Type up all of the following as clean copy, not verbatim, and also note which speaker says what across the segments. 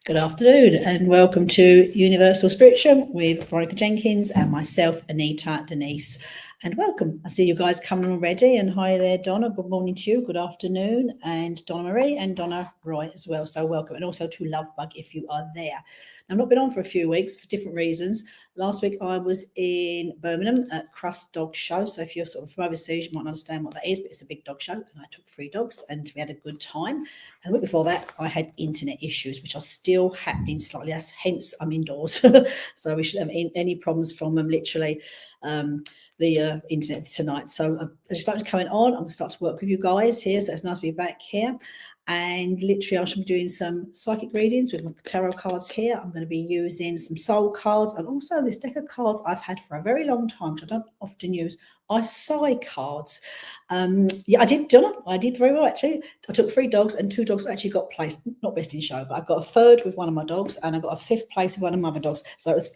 Speaker 1: Good afternoon and welcome to Universal Spiritualism with Veronica Jenkins and myself, Anita Denise. And welcome. I see you guys coming already. And hi there, Donna. Good morning to you. Good afternoon. And Donna Marie and Donna Roy as well. So welcome. And also to Lovebug if you are there. I've not been on for a few weeks for different reasons. Last week I was in Birmingham at Crufts Dog Show. So if you're sort of from overseas, you might not understand what that is, but it's a big dog show. And I took 3 dogs and we had a good time. And the week before that, I had internet issues, which are still happening slightly. Hence, I'm indoors. So we shouldn't have any problems from them, literally. The internet tonight. So I just started coming on. I'm going to start to work with you guys here. So it's nice to be back here. And literally I shall be doing some psychic readings with my tarot cards here. I'm going to be using some soul cards and also this deck of cards I've had for a very long time, which I don't often use, are Psy cards. Yeah, I did, Donna. I did very well, actually. I took 3 dogs and 2 dogs actually got placed, not best in show, but I've got a 3rd with one of my dogs and I got a 5th place with one of my other dogs. So it was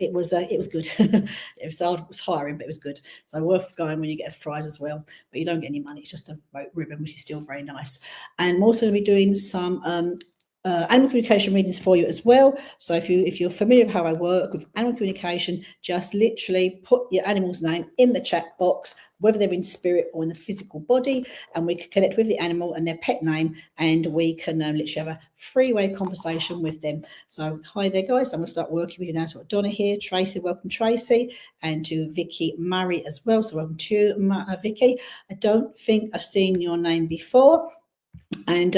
Speaker 1: good. It was hiring, but it was good. So worth going when you get a prize as well. But you don't get any money. It's just a ribbon, which is still very nice. And I'm also going to be doing some animal communication readings for you as well. So if you're familiar with how I work with animal communication, just literally put your animal's name in the chat box, whether they're in spirit or in the physical body, and we can connect with the animal and their pet name, and we can literally have a three-way conversation with them. So hi there, guys. I'm going to start working with you now. So I've got Donna here, Tracy, welcome Tracy, and to Vicky Murray as well. So welcome to Vicky. I don't think I've seen your name before. And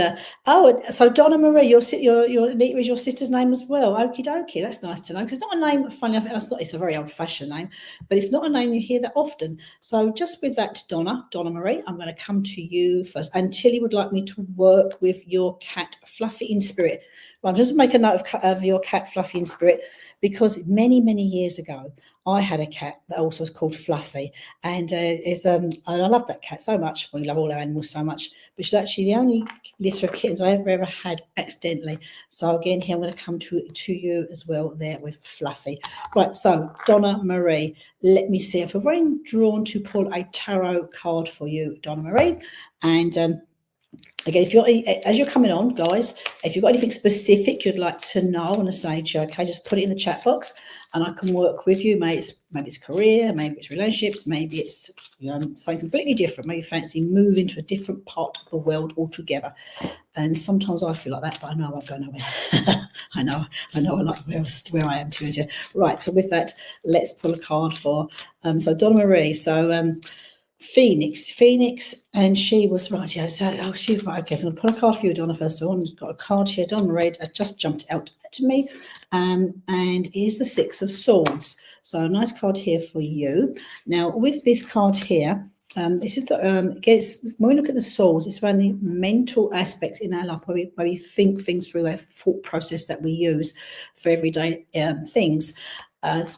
Speaker 1: so Donna Marie, your Anita is your sister's name as well. Okie dokie, that's nice to know, because it's not a name. Funny enough, it's a very old-fashioned name, but it's not a name you hear that often. So just with that, Donna Marie, I'm going to come to you first. And Tilly would like me to work with your cat Fluffy in spirit. Well, I'm just make a note of your cat Fluffy in spirit, because many years ago I had a cat that also was called Fluffy, and I love that cat so much. We love all our animals so much, but she's actually the only litter of kittens I ever had accidentally. So again, here I'm going to come to you as well there with Fluffy. Right, so Donna Marie, let me see if I've already drawn to pull a tarot card for you, Donna Marie, and again, as you're coming on, guys, if you've got anything specific you'd like to know, I want to say to you, okay, just put it in the chat box and I can work with you. Maybe it's career, maybe it's relationships, maybe it's something completely different. Maybe you fancy moving to a different part of the world altogether. And sometimes I feel like that, but I know I won't go nowhere. I know I like where I am too. Right, so with that, let's pull a card for so Donna Marie. So Phoenix, and she was right. Yeah, so she was right. Okay, I'm going to pull a card for you, Donna. First of all, I've got a card here. Donna Marie just jumped out to me, and is the 6 of Swords. So a nice card here for you. Now with this card here, this is the when we look at the swords, it's around the mental aspects in our life where we think things through, our thought process that we use for everyday things.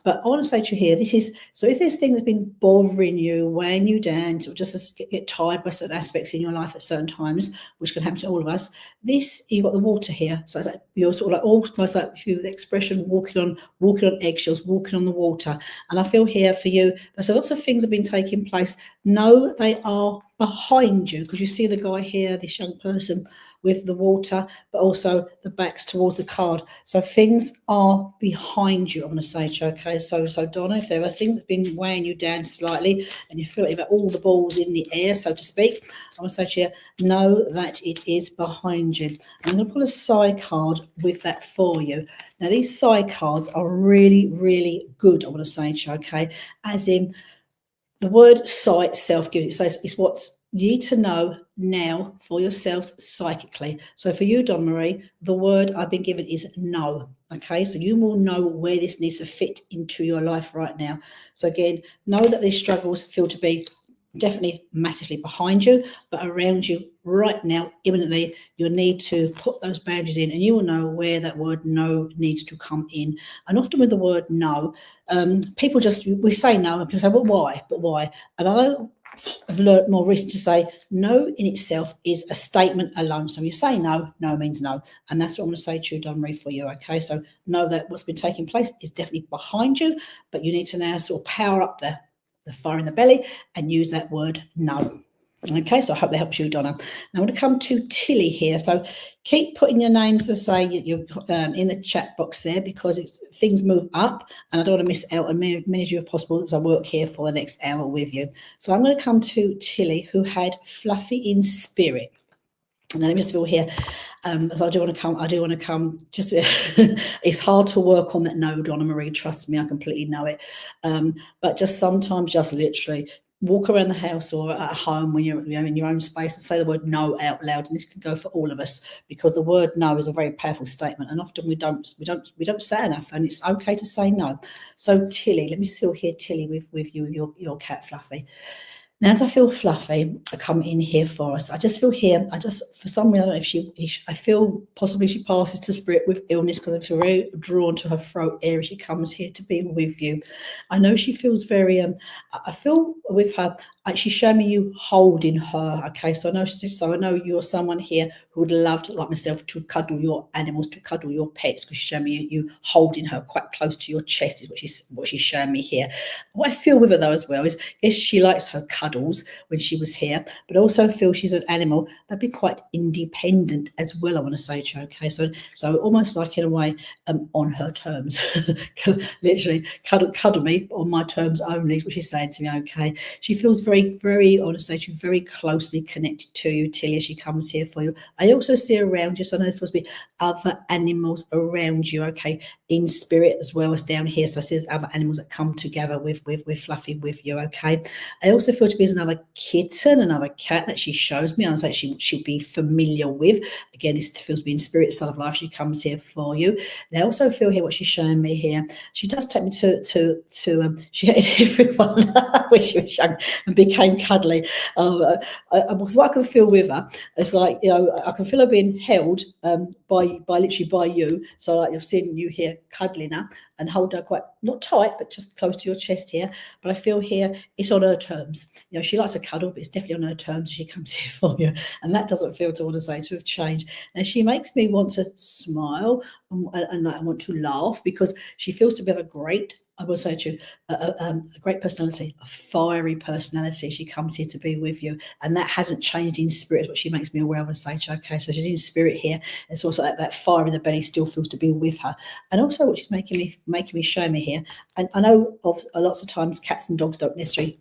Speaker 1: But I want to say to you here, this is, so if there's things that's been bothering you, weighing you down, to just get tired by certain aspects in your life at certain times, which can happen to all of us, you've got the water here. So it's like you're sort of like almost like the expression walking on eggshells, walking on the water. And I feel here for you, there's lots of things have been taking place. No, they are behind you, because you see the guy here, this young person with the water, but also the back's towards the card. So things are behind you, I'm going to say, okay? So Donna, if there are things that's been weighing you down slightly and you feel like you've got all the balls in the air, so to speak, I want to say to you, know that it is behind you. I'm going to pull a Psy card with that for you. Now, these Psy cards are really good, I want to say to you, okay? As in, the word Psy itself gives it, so it's what you need to know now for yourselves psychically. So for you, Donna Marie, the word I've been given is know. Okay, so you will know where this needs to fit into your life right now. So again, know that these struggles feel to be definitely massively behind you, but around you right now, imminently, you'll need to put those boundaries in, and you will know where that word no needs to come in. And often with the word no, people we say no, and people say, but why? And I've learned more recently to say no in itself is a statement alone. So when you say no, no means no. And that's what I'm going to say to you, Donna Marie, for you, okay? So know that what's been taking place is definitely behind you, but you need to now sort of power up the fire in the belly and use that word no. Okay, so I hope that helps you, Donna. Now I want to come to Tilly here. So keep putting your names, as I say, you're in the chat box there, because things move up and I don't want to miss out on many of you if possible, as I work here for the next hour with you. So I'm going to come to Tilly, who had Fluffy in spirit. And then let me just feel here. If I do want to come, just it's hard to work on that no, Donna Marie, trust me, I completely know it. But just sometimes, just literally walk around the house or at home when you're in your own space and say the word no out loud. And this can go for all of us, because the word no is a very powerful statement, and often we don't say enough, and it's okay to say no. So Tilly, let me just feel here, Tilly, with you, your cat Fluffy. Now, as I feel Fluffy come in here for us, I just feel here, for some reason, I don't know if I feel possibly she passes to spirit with illness, because I feel very drawn to her throat area. She comes here to be with you. I know she feels very, I feel with her, she's showing me you holding her, okay? So I know you're someone here who would love, like myself, to cuddle your animals, to cuddle your pets, because she's showing me you holding her quite close to your chest is what she's showing me here. What I feel with her, though, as well, is yes, she likes her cuddles when she was here, but also feel she's an animal that'd be quite independent as well, I want to say to you, okay? So almost like, in a way, on her terms. Literally, cuddle me on my terms only, is what she's saying to me, okay? She feels very, I want to say to you, very closely connected to you, Tilly, as she comes here for you. I also see around you, so I know there's supposed to be other animals around you, okay, in spirit as well as down here. So I see there's other animals that come together with Fluffy with you, okay? I also feel to be as another kitten, another cat that she shows me. I was like, she'll be familiar with. Again, this feels to be in spirit side of life. She comes here for you. And I also feel here what she's showing me here. She does take me to she hated everyone when she was young and became cuddly. What I can feel with her, it's like, I can feel her being held by you. So like, you've seen you here cuddling her and hold her quite, not tight, but just close to your chest here. But I feel here it's on her terms. She likes a cuddle, but it's definitely on her terms. She comes here for you, and that doesn't feel to want to say to have changed. And she makes me want to smile and I want to laugh, because she feels to be a great, I will say to you, a great personality, a fiery personality. She comes here to be with you, and that hasn't changed in spirit, but she makes me aware of and say to you, okay, so she's in spirit here. It's also that fire in the belly still feels to be with her. And also what she's making me show me here, and I know of lots of times cats and dogs don't necessarily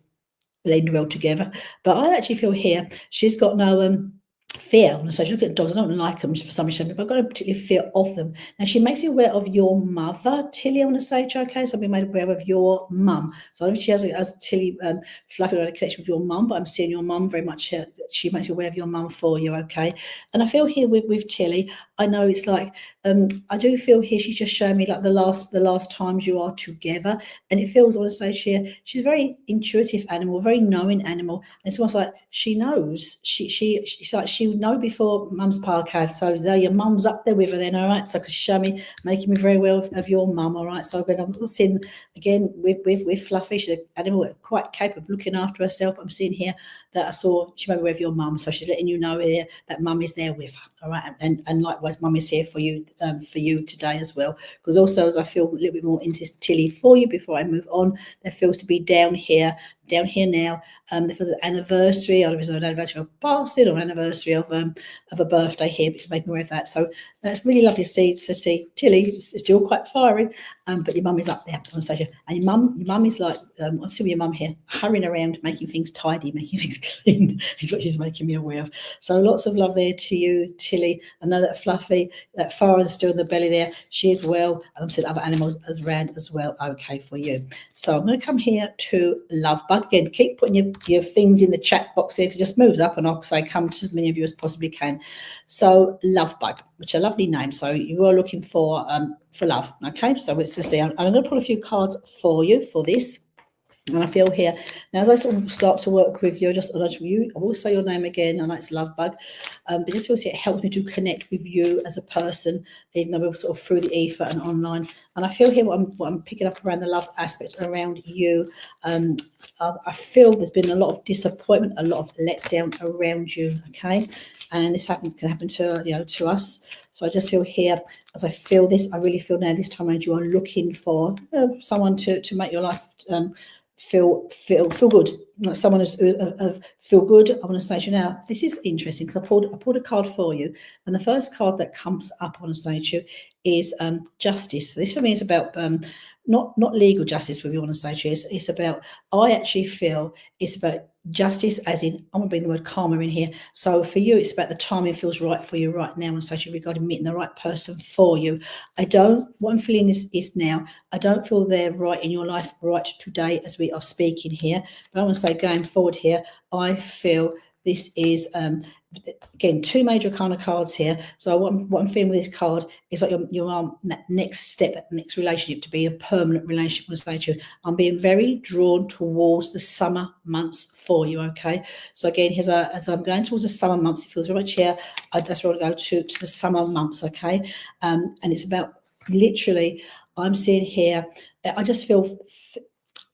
Speaker 1: blend well together, but I actually feel here she's got no fear. And so she look at dogs, I don't like them for some reason, but I've got a particular fear of them. Now she makes me aware of your mother, Tilly, I want to say, okay, so I've been made aware of your mum. So I don't know if she has Tilly Fluffy had a connection with your mum, but I'm seeing your mum very much here. She makes me aware of your mum for you, okay? And I feel here with Tilly, I know it's like, I do feel here she's just showing me like the last times you are together, and it feels, I want to say, she's a very intuitive animal, a very knowing animal, and it's almost like she knows, she's like, she would know before mum's podcast. So there, your mum's up there with her then, all right? So because she's showing me, making me very well of your mum, all right? So I'm seeing again with Fluffy, she's an animal quite capable of looking after herself. I'm seeing here that I saw she made me aware of your mum, so she's letting you know here that mum is there with her, all right? And likewise, mum is here for you today as well. Because also, as I feel a little bit more into Tilly for you before I move on, there feels to be down here now. There feels an anniversary, or there's an anniversary of passing, or an anniversary of a birthday here, which is making me aware of that. So that's really lovely to see Tilly. It's still quite fiery, but your mum is up there on the station, and your mum is like, I'm seeing your mum here hurrying around, making things tidy, making things clean, is what she's making me aware of. So lots of love there to you, Tilly. I know that Fluffy, that fire is still in the belly there. She is well, and I'm seeing other animals around as well. Okay for you. So I'm going to come here to Love Bug. Again, keep putting your things in the chat box here, to just moves up, and I'll say come to as many of you as possibly can. So Love Bug, which is a lovely name. So you are looking for love. Okay, so it's to see. I'm going to put a few cards for you for this. And I feel here now, as I sort of start to work with you, I will say your name again. I know it's Love Bug, but just feels it helps me to connect with you as a person, even though we're sort of through the ether and online. And I feel here what I'm picking up around the love aspect around you. I feel there's been a lot of disappointment, a lot of letdown around you. Okay, and this can happen to us. So I just feel here, as I feel this, I really feel now this time around you are looking for someone to make your life feel good, like someone who's feel good. I want to say to you now, this is interesting because I pulled a card for you, and the first card that comes up, I want to say to you, is justice. So this for me is about not legal justice. What we want to say to you, it's about, I actually feel it's about justice, as in, I'm going to bring the word karma in here. So for you, it's about the timing feels right for you right now, and so to you regarding meeting the right person for you. What I'm feeling is now, I don't feel they're right in your life right today as we are speaking here, but I want to say going forward here, I feel this is again, two major kind of cards here. So what I'm feeling with this card is like your next step, next relationship to be a permanent relationship. I want to say to you, I'm being very drawn towards the summer months for you. Okay, so again, as I'm going towards the summer months, it feels very much here. That's where I go to the summer months. Okay, and it's about literally. I'm seeing here. I just feel.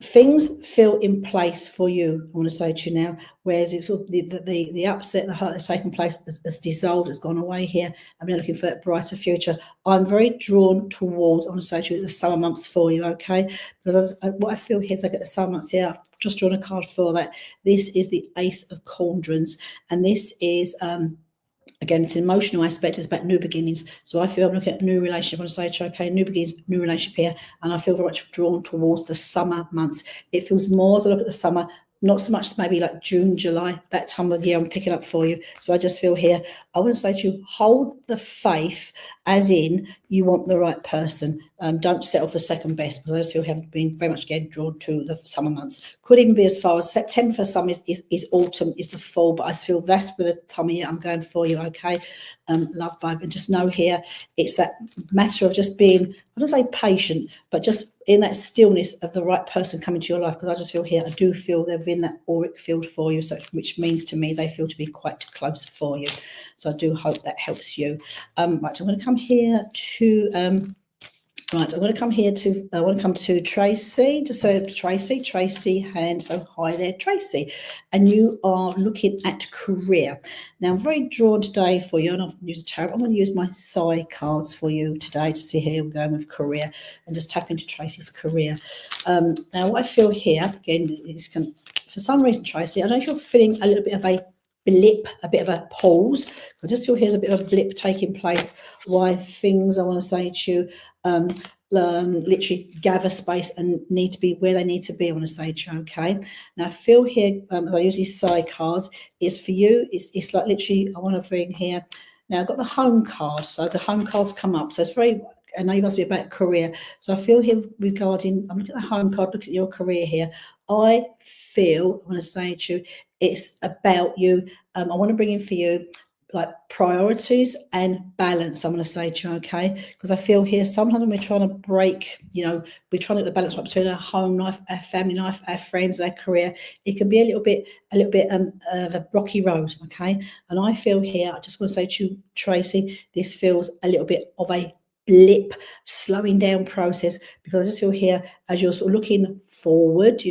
Speaker 1: Things feel in place for you, I want to say to you now, whereas it's sort of the upset, the hurt that's taken place has dissolved, it's gone away here. I'm now looking for that brighter future. I'm very drawn towards, I want to say to you, the summer months for you, okay? Because what I feel here is I get the summer months here. I've just drawn a card for that. This is the Ace of Cauldrons, and this is again, it's an emotional aspect. It's about new beginnings. So I feel I'm looking at a new relationship. I want to say to you, okay, new beginnings, new relationship here. And I feel very much drawn towards the summer months. It feels more as I look at the summer, not so much maybe like June, July, that time of the year I'm picking up for you. So I just feel here, I want to say to you, hold the faith, as in you want the right person. Don't settle for second best, because I just feel have been very much again drawn to the summer months. Could even be as far as September for some is autumn, is the fall, but I feel that's for the time of year I'm going for you, okay? Love vibe, and just know here, it's that matter of just being, I don't say patient, but just in that stillness of the right person coming to your life, because I just feel here, I do feel they're in that auric field for you, so which means to me they feel to be quite close for you. So I do hope that helps you. Right, I'm going to come here to right, I'm going to come here to, I want to come to Tracy, just so Tracy, hand, so hi there, Tracy. And you are looking at career. Now, I'm very drawn today for you, and I've used a tarot. I'm going to use my side cards for you today to see here we're going with career, and just tap into Tracy's career. Now, what I feel here, again, is for some reason, Tracy, I don't know if you're feeling a little bit of a blip, a bit of a pause. I just feel here's a bit of a blip taking place, why things, I want to say to you, literally gather space and need to be where they need to be, I want to say to you, okay? Now I feel here, I use these side cards, is for you, it's like literally, I want to bring here, now I've got the home card, so the home cards come up, so it's very, I know you must be about career, so I feel here regarding, I'm looking at the home card, look at your career here, I feel, I want to say to you, it's about you, I want to bring in for you, like priorities and balance, I'm going to say to you, okay? Because I feel here sometimes when we're trying to break, we're trying to get the balance right between our home life, our family life, our friends, our career. It can be a little bit of a rocky road, okay? And I feel here, I just want to say to you, Tracy, this feels a little bit of a blip, slowing down process, because I just feel here as you're sort of looking forward,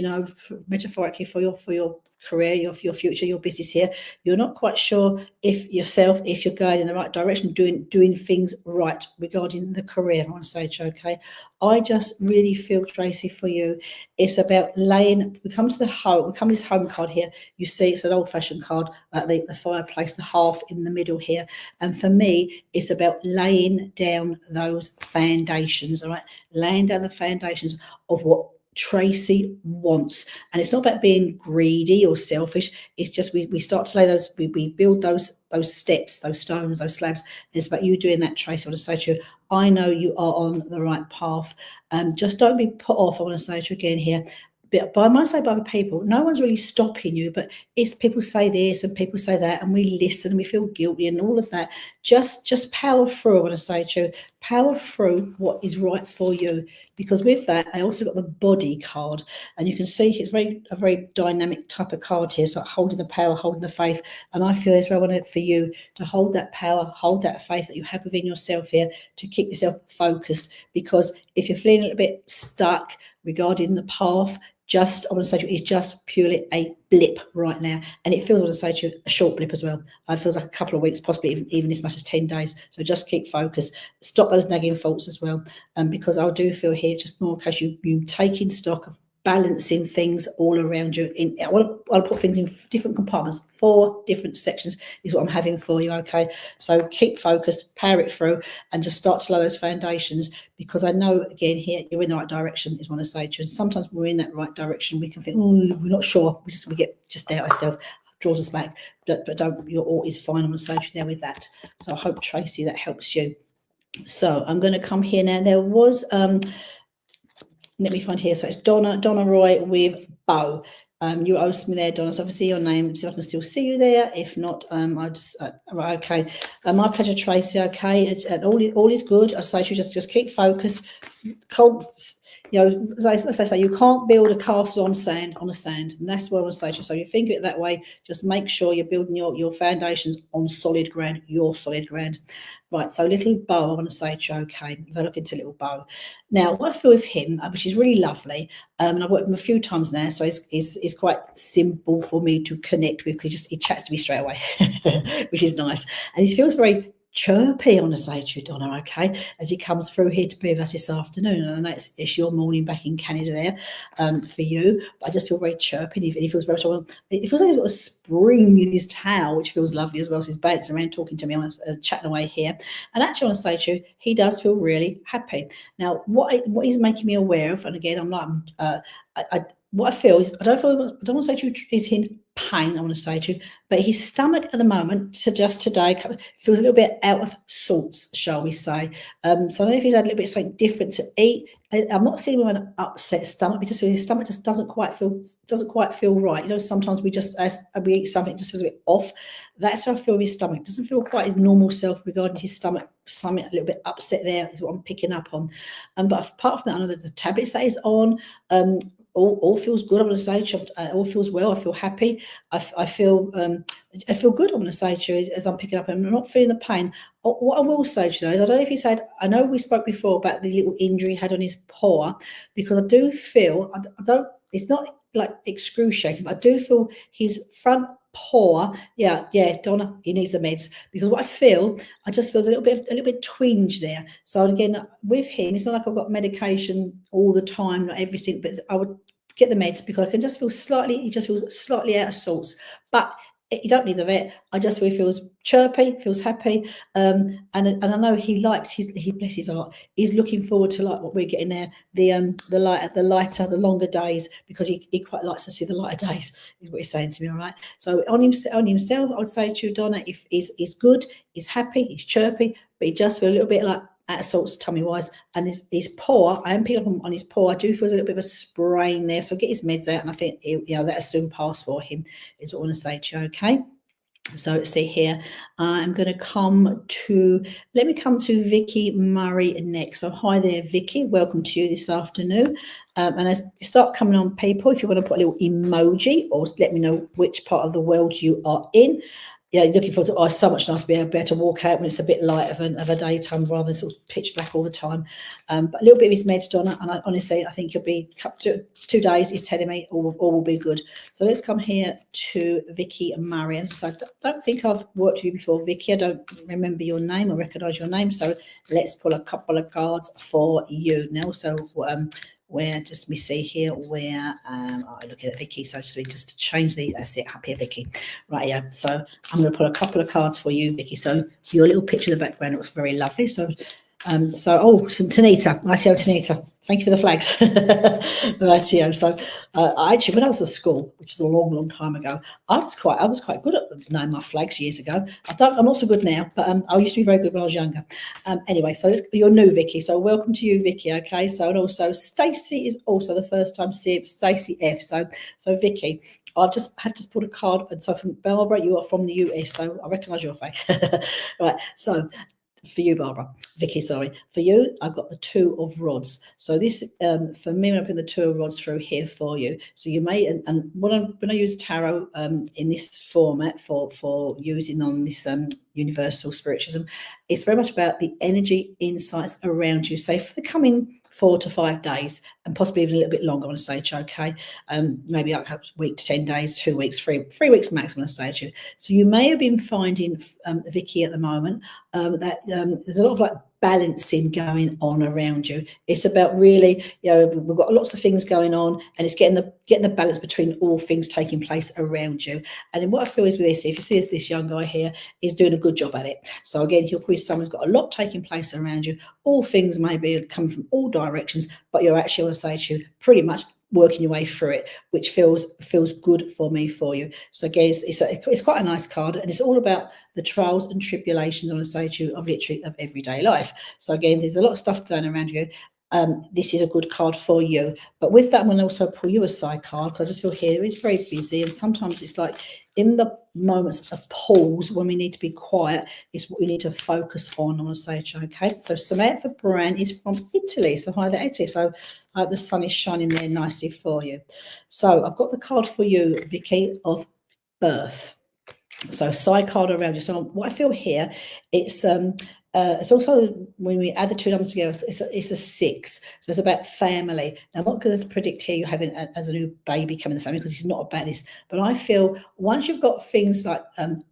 Speaker 1: metaphorically for your career, your future, your business here, you're not quite sure if you're going in the right direction, doing things right regarding the career, I want to say to you, okay? I just really feel, Tracy, for you, it's about we come to this home card here, you see it's an old-fashioned card, like the fireplace, the hearth in the middle here, and for me, it's about laying down those foundations, all right? Laying down the foundations of what Tracy wants, and it's not about being greedy or selfish. It's just we start to lay those, we build those steps, those stones, those slabs, and it's about you doing that, Tracy. I want to say to you, I know you are on the right path, just don't be put off. I want to say to you again here, but I might say by other people, no one's really stopping you, but it's people say this and people say that, and we listen and we feel guilty and all of that. Just power through. I want to say to you, power through what is right for you, because with that, I also got the body card, and you can see it's a very dynamic type of card here. So holding the power, holding the faith, and I feel as well, I want it for you to hold that power, hold that faith that you have within yourself here, to keep yourself focused, because if you're feeling a little bit stuck regarding the path, I want to say to you, it's just purely a blip right now. And it feels, I want to say to you, a short blip as well. It feels like a couple of weeks, possibly even as much as 10 days. So just keep focused. Stop those nagging thoughts as well. Because I do feel here, just more in case you taking stock of balancing things all around you. I want to put things in different compartments. 4 different sections is what I'm having for you, okay? So keep focused, power it through, and just start to lay those foundations, because I know, again, here, you're in the right direction, is what I say to you. And sometimes when we're in that right direction, we can think, oh, we're not sure. We get just doubt ourselves, draws us back. But don't, you're all is fine. I'm going to say to you there with that. So I hope, Tracy, that helps you. So I'm going to come here now. There was... let me find here. So it's Donna Roy with Bo. You asked me there, Donna. So obviously your name, so I can still see you there. If not, I just right, okay. My pleasure, Tracy. Okay, and all is good. I say to you, just keep focused. You know, as I say, you can't build a castle on sand, and that's what I want to say to you. So you think of it that way. Just make sure you're building your foundations on solid ground, your solid ground. Right, so little Bo, I want to say to you, okay, if I look into little Bo. Now, what I feel with him, which is really lovely, and I've worked with him a few times now, so it's quite simple for me to connect with, because he chats to me straight away, which is nice. And he feels very chirpy, I want to say to you, Donna, okay, as he comes through here to be with us this afternoon. And I know it's your morning back in Canada there for you, but I just feel very chirpy. He feels very, it feels like he's got a spring in his tail, which feels lovely as well. So he's bouncing around talking to me, I'm chatting away here. And actually, I want to say to you, he does feel really happy. Now, what he's making me aware of, and again, I'm not, what I feel is, I don't want to say to you, is in pain, I want to say to you, but his stomach at the moment, today, feels a little bit out of sorts, shall we say. So I don't know if he's had a little bit something different to eat. I'm not seeing him with an upset stomach, because his stomach just doesn't quite feel right. You know, sometimes we eat something, it just feels a bit off. That's how I feel with his stomach. It doesn't feel quite his normal self regarding his stomach. Something a little bit upset there is what I'm picking up on. But apart from that, I know that the tablets that he's on, all feels good. I'm going to say, all feels well. I feel happy. I feel good. I'm going to say to you, as I'm picking up, I'm not feeling the pain. What I will say to you is, I don't know if he's had. I know we spoke before about the little injury he had on his paw, because I do feel I don't. It's not like excruciating, but I do feel his front paw. Yeah, Donna, he needs the meds, because what I just feel a little bit twinge there. So again, with him, it's not like I've got medication all the time, not everything, but I would get the meds, because I can just feel he just feels slightly out of sorts. But you don't need the vet. I just feel he feels chirpy, feels happy, and I know he likes he bless his heart. He's looking forward to like what we're getting there, the longer days, because he quite likes to see the lighter days, is what he's saying to me. All right. So on himself, I would say to you, Donna, if he's good, he's happy, he's chirpy, but he just feels a little bit like out of sorts tummy wise, and his paw, I am picking up on his paw. I do feel a little bit of a sprain there, so get his meds out, and I think that'll soon pass for him, is what I want to say to you. Okay. So let's see here. I'm going to come to Vicky Murray next. So hi there, Vicky. Welcome to you this afternoon. And as you start coming on, people, if you want to put a little emoji, or let me know which part of the world you are in. Yeah, looking forward to. So much nice to be able to walk out when it's a bit light of a daytime, rather than sort of pitch black all the time. But a little bit of his meds, Donna, and honestly, I think you'll be up to 2 days. He's telling me all will be good. So let's come here to Vicky and Marion. So I don't think I've worked with you before, Vicky. I don't remember your name or recognise your name. So let's pull a couple of cards for you now. So where, just let me see here, where I'm looking at Vicky, so just to change that's it, up here, Vicky. Right, yeah, so I'm going to put a couple of cards for you, Vicky. So your little picture in the background looks very lovely. So some Tanita, I see Tanita. Thank you for the flags. Right, yeah. So actually, when I was at school, which was a long, long time ago, I was quite good at knowing my flags years ago. I'm not so good now, but I used to be very good when I was younger. Anyway, so you're new, Vicky. So welcome to you, Vicky. Okay. So, and also Stacey is also the first time seeing Stacey F. So Vicky, have just pulled a card, and so from Barbara, you are from the US, so I recognise your face. Right. So. For you, Vicky, sorry. For you, I've got the 2 of rods. So this, for me, I'm putting the 2 of rods through here for you. So you may, and when I use tarot in this format for using on this universal spiritualism, it's very much about the energy insights around you. So for the coming 4 to 5 days, and possibly even a little bit longer, I want to say to you, okay? Maybe like a week to 10 days, 2 weeks, 3 weeks max, I want to say to you. So you may have been finding, Vicky, at the moment, there's a lot of like balancing going on around you. It's about really, we've got lots of things going on, and it's getting the balance between all things taking place around you. And then what I feel is with this, if you see this young guy here is doing a good job at it. So again, he'll be someone who's got a lot taking place around you. All things may be coming from all directions, but you're actually, I want to say to you, pretty much working your way through it, which feels good for me, for you. So again, it's quite a nice card, and it's all about the trials and tribulations, I want to say to you, of literally of everyday life. So again, there's a lot of stuff going around you. This is a good card for you. But with that, I'm going to also pull you a side card, because I just feel here it's very busy, and sometimes it's like in the moments of pause when we need to be quiet is what we need to focus on. I want to say to you, okay? So Samantha Brand is from Italy. So hi there, Italy. So I hope the sun is shining there nicely for you. So I've got the card for you, Vicky, of birth. So side card around you. So what I feel here, it's also, when we add the two numbers together, it's a 6. So it's about family. Now, I'm not going to predict here you're having as a new baby coming in the family, because it's not about this. But I feel once you've got things like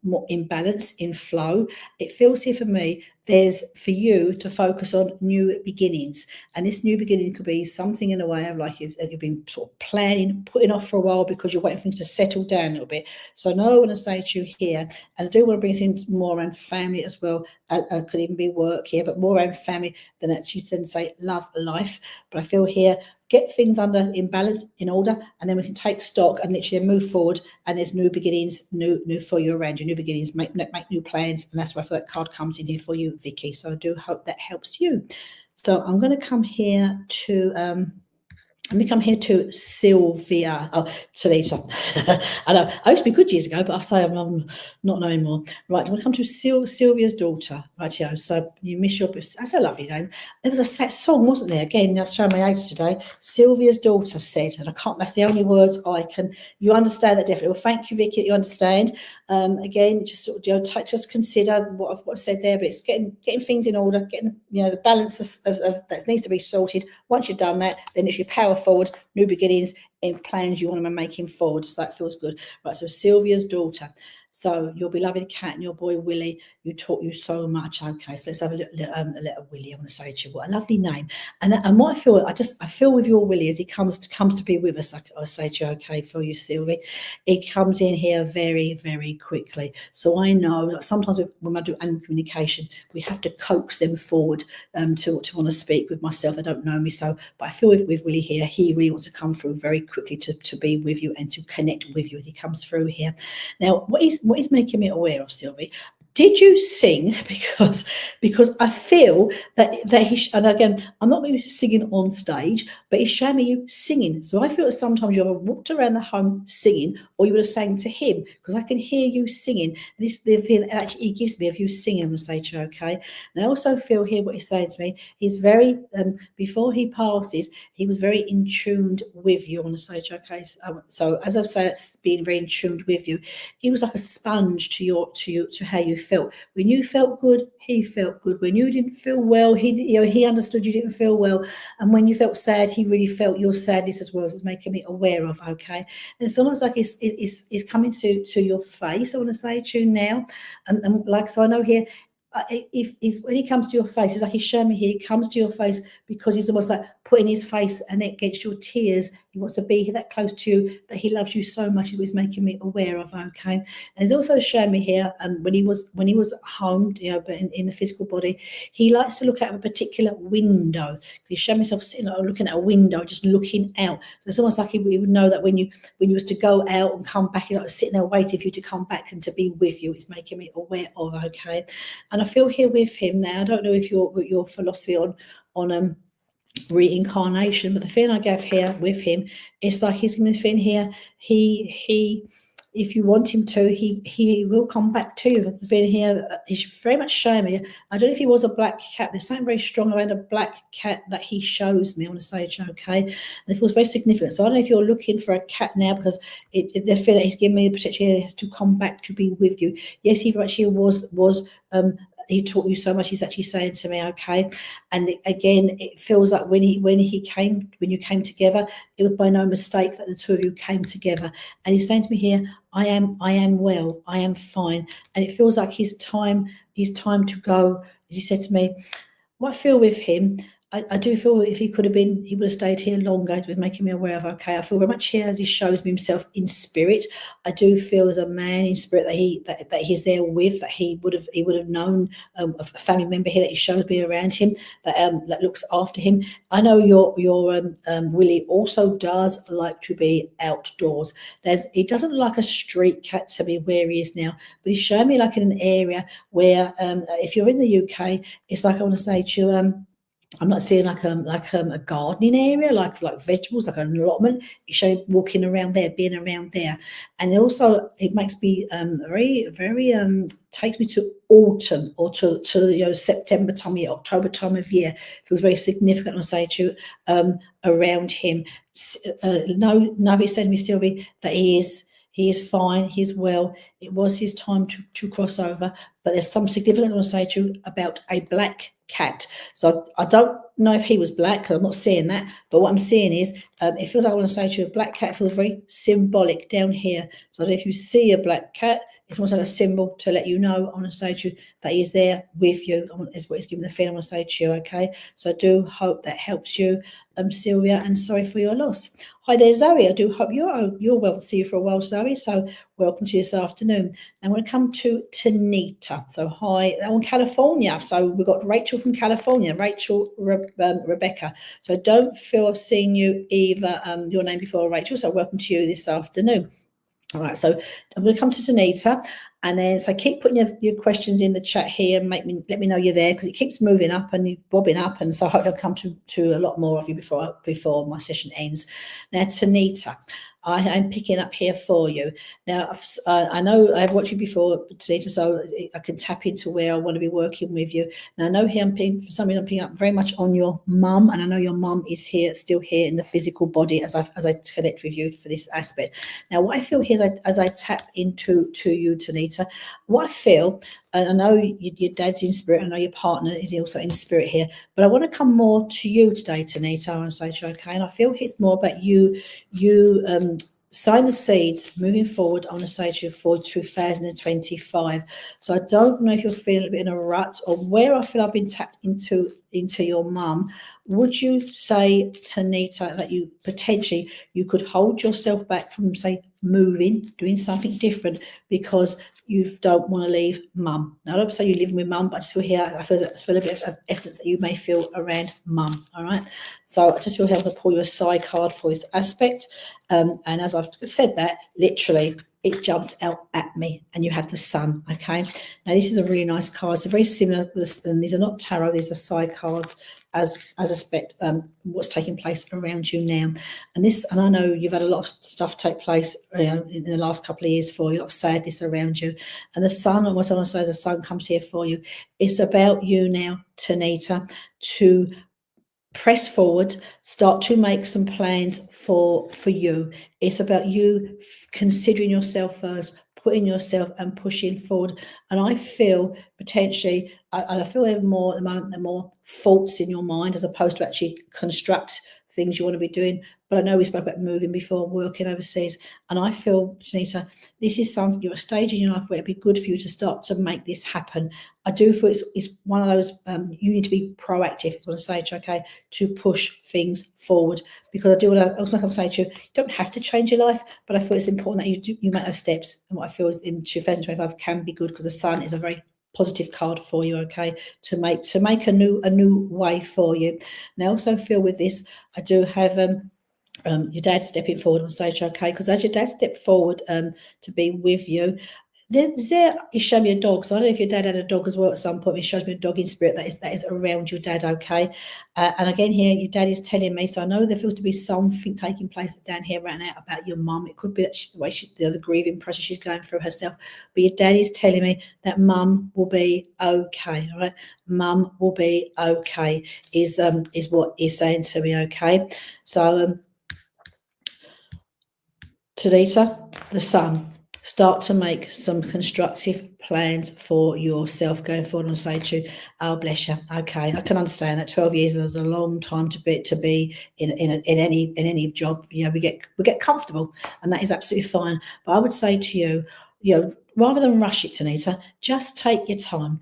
Speaker 1: more in balance, in flow, it feels here for me, there's for you to focus on new beginnings. And this new beginning could be something in a way of like you've been sort of planning, putting off for a while because you're waiting for things to settle down a little bit. So now I want to say to you here, and I do want to bring it in more around family as well. Could even be work here, but more around family than actually then say love life. But I feel here, get things in balance, in order, and then we can take stock and literally move forward. And there's new beginnings, new for you around you, new beginnings, make new plans. And that's why that card comes in here for you, Vicky. So I do hope that helps you. So I'm going to come here to let me come here to Sylvia. Oh, Teresa. I know. I used to be good years ago, but I say I'm not knowing more. Right, I'm going to come to Sylvia's daughter. Right here. So you miss your. That's a lovely name. There was that song, wasn't there? Again, I've shown my age today. Sylvia's daughter said, and I can't. That's the only words I can. You understand that definitely. Well, thank you, Vicky. That you understand. Again, just sort of just consider what I've said there. But it's getting things in order, getting the balance of that needs to be sorted. Once you've done that, then it's your power forward, new beginnings, and plans you want to be making forward. So that feels good. Right, so Sylvia's daughter. So your beloved cat and your boy Willie, you taught you so much. Okay, so let's have a little Willie. I want to say to you, what a lovely name. And what I feel, I feel with your Willie as he comes to be with us. I say to you, okay, for you, Sylvie, it comes in here very, very quickly. So I know that sometimes when I do animal communication, we have to coax them forward to want to speak with myself. They don't know me, but I feel with Willie here, he really wants to come through very quickly to be with you and to connect with you as he comes through here. Now, what is making me aware of, Sylvie? Did you sing? Because I feel that he, and again, I'm not going to be singing on stage, but he's showing me you singing. So I feel that sometimes you ever walked around the home singing, or you would have sang to him, because I can hear you singing. And the feeling actually he gives me of you singing, I'm going to say to you, okay? And I also feel here what he's saying to me. He's very, before he passes, he was very in tuned with you, I want to say to you, okay? So as I've said, it's being very in tuned with you. He was like a sponge to how you felt. When you felt good, he felt good. When you didn't feel well, he understood you didn't feel well. And when you felt sad, he really felt your sadness as well. So it was making me aware of, okay? And it's almost like it's coming to your face, I want to say to you now. And like, so I know here, if when he comes to your face, it's like he's showing me here, he comes to your face because he's almost like putting his face and against your tears. He wants to be that close to you, that he loves you so much. He was making me aware of, okay? And he's also showing me here, when he was home, but in the physical body, he likes to look out of a particular window. He's showing himself sitting looking at a window, just looking out. So it's almost like he would know that when you was to go out and come back, he's like sitting there waiting for you to come back and to be with you. It's making me aware of, okay? And I feel here with him now. I don't know if your philosophy on reincarnation, but the feeling I gave here with him, it's like he's going to feeling here. He if you want him to, he will come back to you. The feeling here, he's very much showing me. I don't know if he was a black cat. There's something very strong around a black cat that he shows me. I want to say, okay, and it was very significant. So I don't know if you're looking for a cat now, because the feeling he's giving me the protection here has to come back to be with you. Yes, he actually was. He taught you so much. He's actually saying to me, okay. And again, it feels like when you came together, it was by no mistake that the two of you came together. And he's saying to me here, I am well, I am fine. And it feels like his time, his time to go. As he said to me, what I feel with him, I do feel if he would have stayed here longer. It was making me aware of, okay, I feel very much here as he shows me himself in spirit. I do feel as a man in spirit that he's there with, that he would have known a family member here that he shows me around him, that looks after him. I know your Willie also does like to be outdoors. He doesn't like a street cat to me where he is now, but he's showing me like in an area where if you're in the UK, it's like I want to say to you, I'm not seeing like a gardening area, like vegetables, like an allotment. You show walking around there, being around there, and also it makes me very takes me to autumn or to September time of year, October time of year. Feels very significant. I say to you, around him. Nobody said to me, Sylvie, that he is fine, he's well. It was his time to cross over, but there's some significant I want to say to you about a black cat. So I don't know if he was black, I'm not seeing that, but what I'm seeing is it feels like I want to say to you, a black cat feels very symbolic down here. So if you see a black cat, it's almost like a symbol to let you know. I want to say to you that he is there with you. Is what he's giving the feeling I want to say to you, okay? So I do hope that helps you, Sylvia, and sorry for your loss. Hi there, Zoe. I do hope you're well. See you for a while, Zoe. So welcome to this afternoon. I'm going to come to Tanita. So hi, I'm in California. So we've got Rachel from California, Rebecca. So I don't feel I've seen you either, your name before, Rachel. So welcome to you this afternoon. All right, so I'm going to come to Tanita, and then so keep putting your questions in the chat here and let me know you're there, because it keeps moving up and bobbing up, and so I hope I'll come to a lot more of you before my session ends. Now, Tanita, I'm picking up here for you. Now, I know I've watched you before, Tanita, so I can tap into where I want to be working with you. Now, I know here for some reason I'm picking up very much on your mum, and I know your mum is still here in the physical body as I connect with you for this aspect. Now, what I feel here as I tap into you, Tanita, what I feel, and I know your dad's in spirit, I know your partner is also in spirit here, but I want to come more to you today, Tanita. I want to say to you, okay, and I feel it's more about you sowing the seeds moving forward. I want to say to you for 2025. So I don't know if you're feeling a bit in a rut or where I feel I've been tapped into your mum. Would you say, Tanita, that you potentially could hold yourself back from, say, moving, doing something different because you don't want to leave mum? Now, I don't say you're living with mum, but I just feel here, I feel a bit of essence that you may feel around mum, all right? So I just feel here to pull you a side card for this aspect. And as I've said that, literally, it jumped out at me, and you have the sun, okay? Now, this is a really nice card. It's very similar, and these are not tarot, these are side cards as aspect what's taking place around you now. And I know you've had a lot of stuff take place in the last couple of years for you, a lot of sadness around you. And the sun, and what I want to say, the sun comes here for you. It's about you now, Tanita, to press forward, start to make some plans for you. It's about you considering yourself first, putting yourself and pushing forward. And I feel potentially, I feel there more at the moment, there are more faults in your mind as opposed to actually construct things you want to be doing. But I know we spoke about moving before, working overseas, and I feel, Tanita, this is something, you're at a stage in your life where it'd be good for you to start to make this happen. I do feel it's one of those, you need to be proactive, I want to say, okay, to push things forward, because I do want to, like I'm saying to you, you don't have to change your life, but I feel it's important that you make those steps. And what I feel is in 2025 can be good, because the sun is a very positive card for you, okay, to make a new way for you. Now, I also feel with this, I do have your dad stepping forward and say, okay, because as your dad stepped forward to be with you, he showed me a dog. So I don't know if your dad had a dog as well at some point. He shows me a dog in spirit that is around your dad, okay? And again here, your dad is telling me, so I know there feels to be something taking place down here right now about your mum. It could be that the way the grieving process she's going through herself. But your dad is telling me that mum will be okay, all right? Mum will be okay, is what he's saying to me, okay? So, Tanita, the sun, start to make some constructive plans for yourself going forward, and say to you, oh, bless you. Okay, I can understand that 12 years is a long time to be in any job. You know, we get comfortable, and that is absolutely fine. But I would say to you, rather than rush it, Anita, just take your time.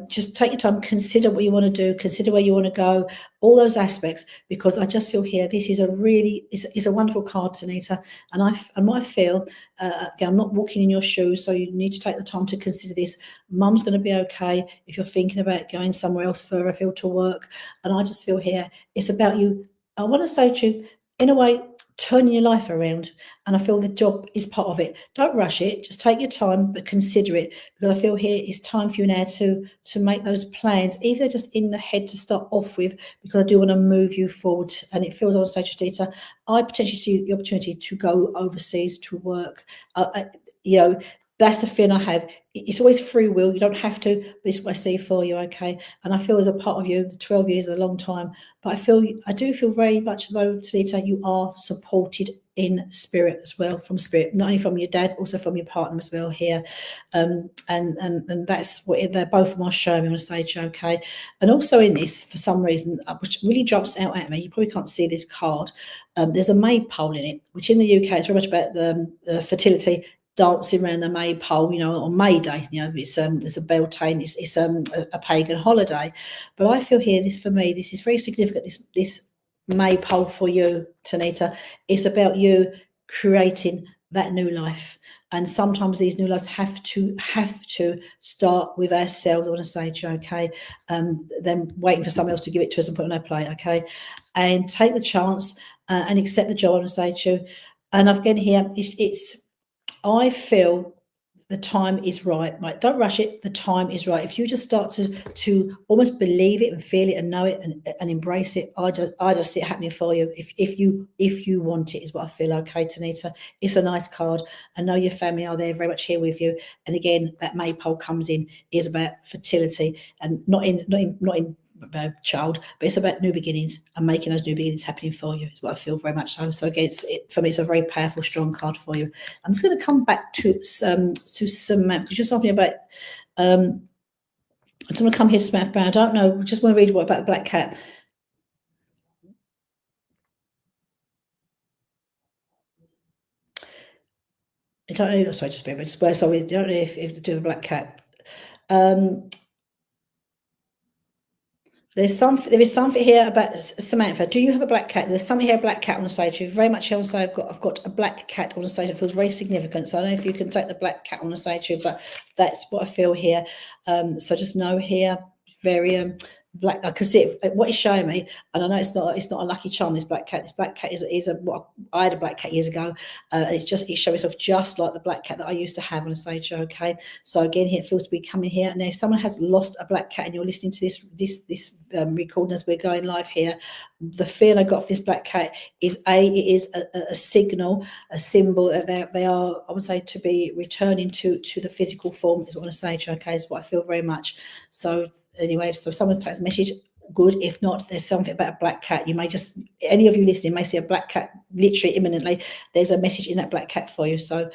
Speaker 1: Just take your time, consider what you want to do, consider where you want to go, all those aspects, because I just feel here, this is is a wonderful card, Anita. And I feel, again, I'm not walking in your shoes, so you need to take the time to consider this. Mum's going to be okay if you're thinking about going somewhere else further afield to work. And I just feel here, it's about you. I want to say to you, in a way, turning your life around, and I feel the job is part of it. Don't rush it, just take your time, but consider it, because I feel here it's time for you now to make those plans, either just in the head to start off with, because I do want to move you forward. And it feels, I want to say to Dita, I potentially see the opportunity to go overseas to work. That's the feeling I have. It's always free will. You don't have to, but it's what I see for you, okay? And I feel as a part of you, 12 years is a long time, but I do feel very much as though, Tita, you are supported in spirit as well, from spirit, not only from your dad, also from your partner as well here. And that's what they're both of my show, I want to say to you, okay? And also in this, for some reason, which really jumps out at me, you probably can't see this card, there's a maypole in it, which in the UK is very much about the fertility, dancing around the maypole, on May Day. It's a Beltane, it's a pagan holiday. But I feel here, this is very significant. This maypole for you, Tanita, it's about you creating that new life. And sometimes these new lives have to start with ourselves, I want to say to you, okay? Then waiting for someone else to give it to us and put it on our plate, okay? And take the chance and accept the job, I want to say to you. And again here, I feel the time is right. Like, don't rush it. The time is right. If you just start to almost believe it and feel it and know it and embrace it, I just see it happening for you. If you want it, is what I feel. Okay, Tanita, it's a nice card. I know your family are there, very much here with you. And again, that maypole comes in, is about fertility, and not in child, but it's about new beginnings and making those new beginnings happening for you, is what I feel very much so. So again, for me, it's a very powerful, strong card for you. I'm just going to come back to Samantha, because you're talking about I'm just going to come here to Samantha Brown. I don't know, just want to read what about the black cat. I don't know, sorry, just sorry, I don't know if to do with black cat. There is something here about Samantha. Do you have a black cat? There's something here, a black cat on the stage. Very much, I want to say, I've got a black cat on the stage. It feels very significant. So I don't know if you can take the black cat on the stage, but that's what I feel here. So just know here, very black. I can see it, what it's showing me, and I know it's not a lucky charm. This black cat is what I had a black cat years ago. It showed itself just like the black cat that I used to have on a stage show. Okay, so again, here it feels to be coming here. And if someone has lost a black cat and you're listening to this recording as we're going live here, the feel I got for this black cat is a signal, a symbol that they are, I would say, to be returning to the physical form, is what I want to say to you, okay, is what I feel very much. So anyway, so if someone takes a message, good. If not, there's something about a black cat. You may just, any of you listening may see a black cat literally imminently. There's a message in that black cat for you. So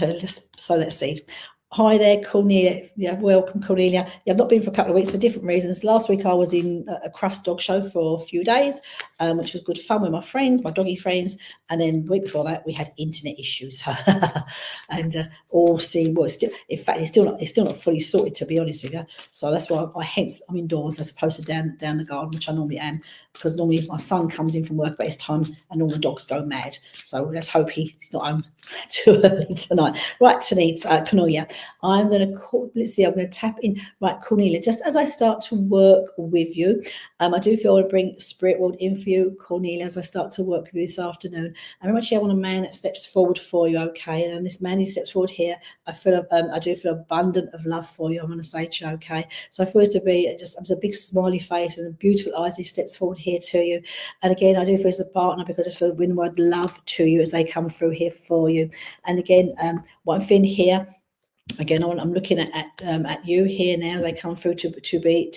Speaker 1: let's see. Hi there, Cornelia. Yeah, welcome, Cornelia. Yeah, I've not been for a couple of weeks for different reasons. Last week I was in a Crufts dog show for a few days, which was good fun with my friends, my doggy friends. And then the week before that, we had internet issues, and all seemed, well, in fact, it's still not fully sorted, to be honest with you. So that's why hence I'm indoors as opposed to down the garden, which I normally am, because normally my son comes in from work about his time and all the dogs go mad. So let's hope he's not home too early tonight. Right, Tanita, Cornelia, I'm going to tap in. Right, Cornelia, just as I start to work with you, I do feel I want to bring Spirit World in for you, Cornelia, as I start to work with you this afternoon. And very much I want a man that steps forward for you, okay? And this man, he steps forward here. I do feel abundant of love for you, I'm going to say to you, okay? So I feel it to be just a big smiley face and beautiful eyes. He steps forward here to you. And again, I do feel as a partner, because I just feel the word love to you as they come through here for you. And again, what I'm feeling here, again, I'm looking at you here now. They come through to be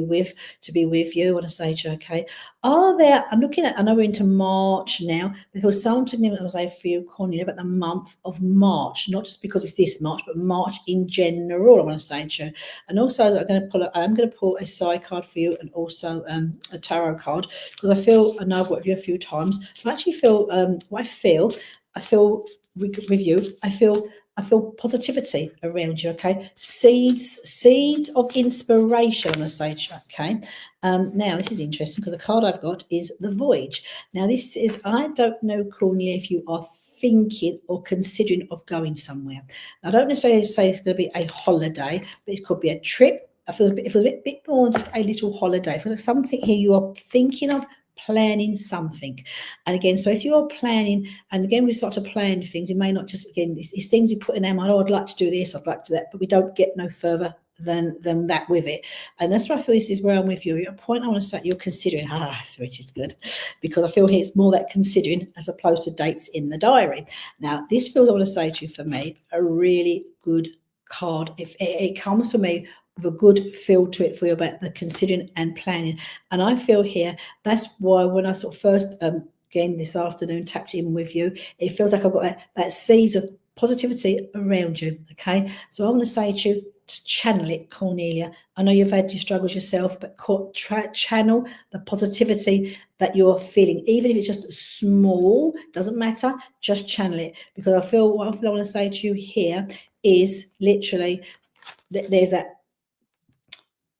Speaker 1: with you. I want to say to you, okay. I'm looking at, I know we're into March now. There was something I was saying for you, Cornelia, about the month of March, not just because it's this March, but March in general. I want to say to you, and also I'm going to pull a side card for you, and also a tarot card, because I know I've worked with you a few times. I actually feel I feel with you. I feel I feel positivity around you, okay? Seeds of inspiration, I'm going to say, okay? Now, this is interesting because the card I've got is the Voyage. Now, this is, I don't know, Cornelia, if you are thinking or considering of going somewhere. I don't necessarily say it's going to be a holiday, but it could be a trip. It feels a bit more just a little holiday. It feels like something here you are thinking of, planning something. And again, so if you're planning, and again, we start to plan things, you may not just, again, it's things we put in our mind, oh, I'd like to do this, I'd like to do that, but we don't get no further than that with it. And that's why I feel this is where I'm with you. At a point I want to say you're considering, which is good, because I feel here it's more that considering as opposed to dates in the diary. Now, this feels, I want to say to you, for me, a really good card. If it comes for me with a good feel to it for you about the considering and planning. And I feel here, that's why when I sort of first, again, this afternoon, tapped in with you, it feels like I've got that seeds of positivity around you, okay? So I want to say to you, just channel it, Cornelia. I know you've had your struggles yourself, but channel the positivity that you're feeling, even if it's just small, doesn't matter, just channel it. Because I feel what I want to say to you here is literally that there's that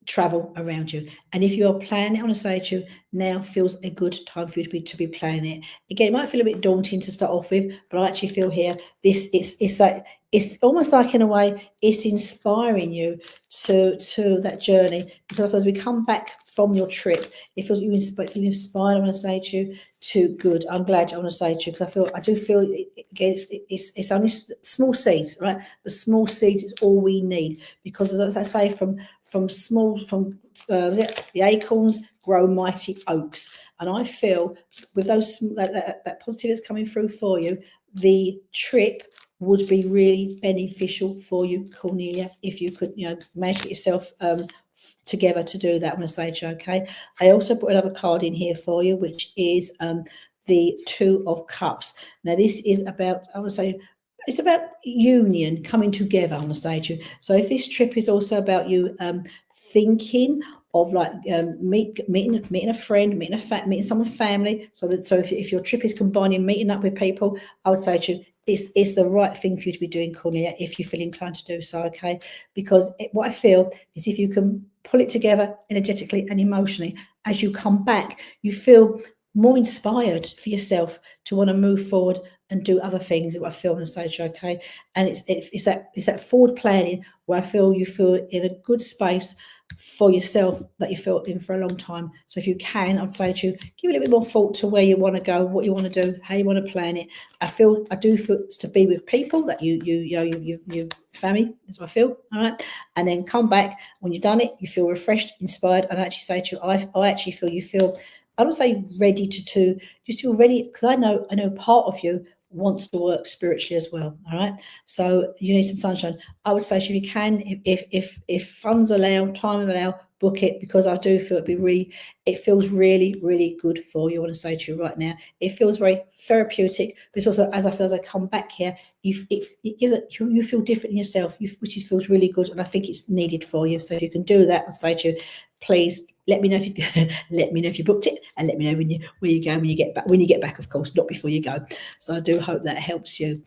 Speaker 1: travel around you. And if you're planning, I want to say to you, now feels a good time for you to be planning it. Again, it might feel a bit daunting to start off with, but I actually feel here it's almost like, in a way, it's inspiring you to that journey. Because as we come back from your trip, it feels you feel inspired. I want to say to you, to good. I'm glad. I want to say to you, because I do feel again, it's only small seeds, right? But small seeds is all we need, because as I say, from the acorns grow mighty oaks. And I feel with those that positive that's coming through for you, the trip would be really beneficial for you, Cornelia, if you could, manage to get yourself together to do that. I'm going to say to you, okay. I also put another card in here for you, which is the Two of Cups. Now, this is about, I would say, it's about union, coming together, I'm going to say to you. So if this trip is also about you thinking of like meeting a friend, meeting someone's family, so if your trip is combining meeting up with people, I would say to you, it's the right thing for you to be doing, Cornelia, if you feel inclined to do so, okay? Because what I feel is if you can pull it together energetically and emotionally, as you come back, you feel more inspired for yourself to want to move forward and do other things that I feel on the stage, okay? And it's that forward planning where I feel you feel in a good space for yourself that you felt in for a long time. So if you can, I'd say to you, give a little bit more thought to where you want to go, what you want to do, how you want to plan it. I do feel to be with people that you family, is what I feel. All right. And then come back when you've done it, you feel refreshed, inspired. And I actually say to you, I actually feel you feel, I don't say ready to just feel ready, because I know part of you wants to work spiritually as well. All right. So you need some sunshine. I would say, if you can, if funds allow, time allow, book it, because I do feel it feels really, really good for you. I want to say to you right now, it feels very therapeutic, but it's also, as I come back here, you feel different in yourself, which feels really good, and I think it's needed for you. So if you can do that, I'll say to you, please let me know if you booked it, and let me know where you go when you get back. When you get back, of course, not before you go. So I do hope that helps you.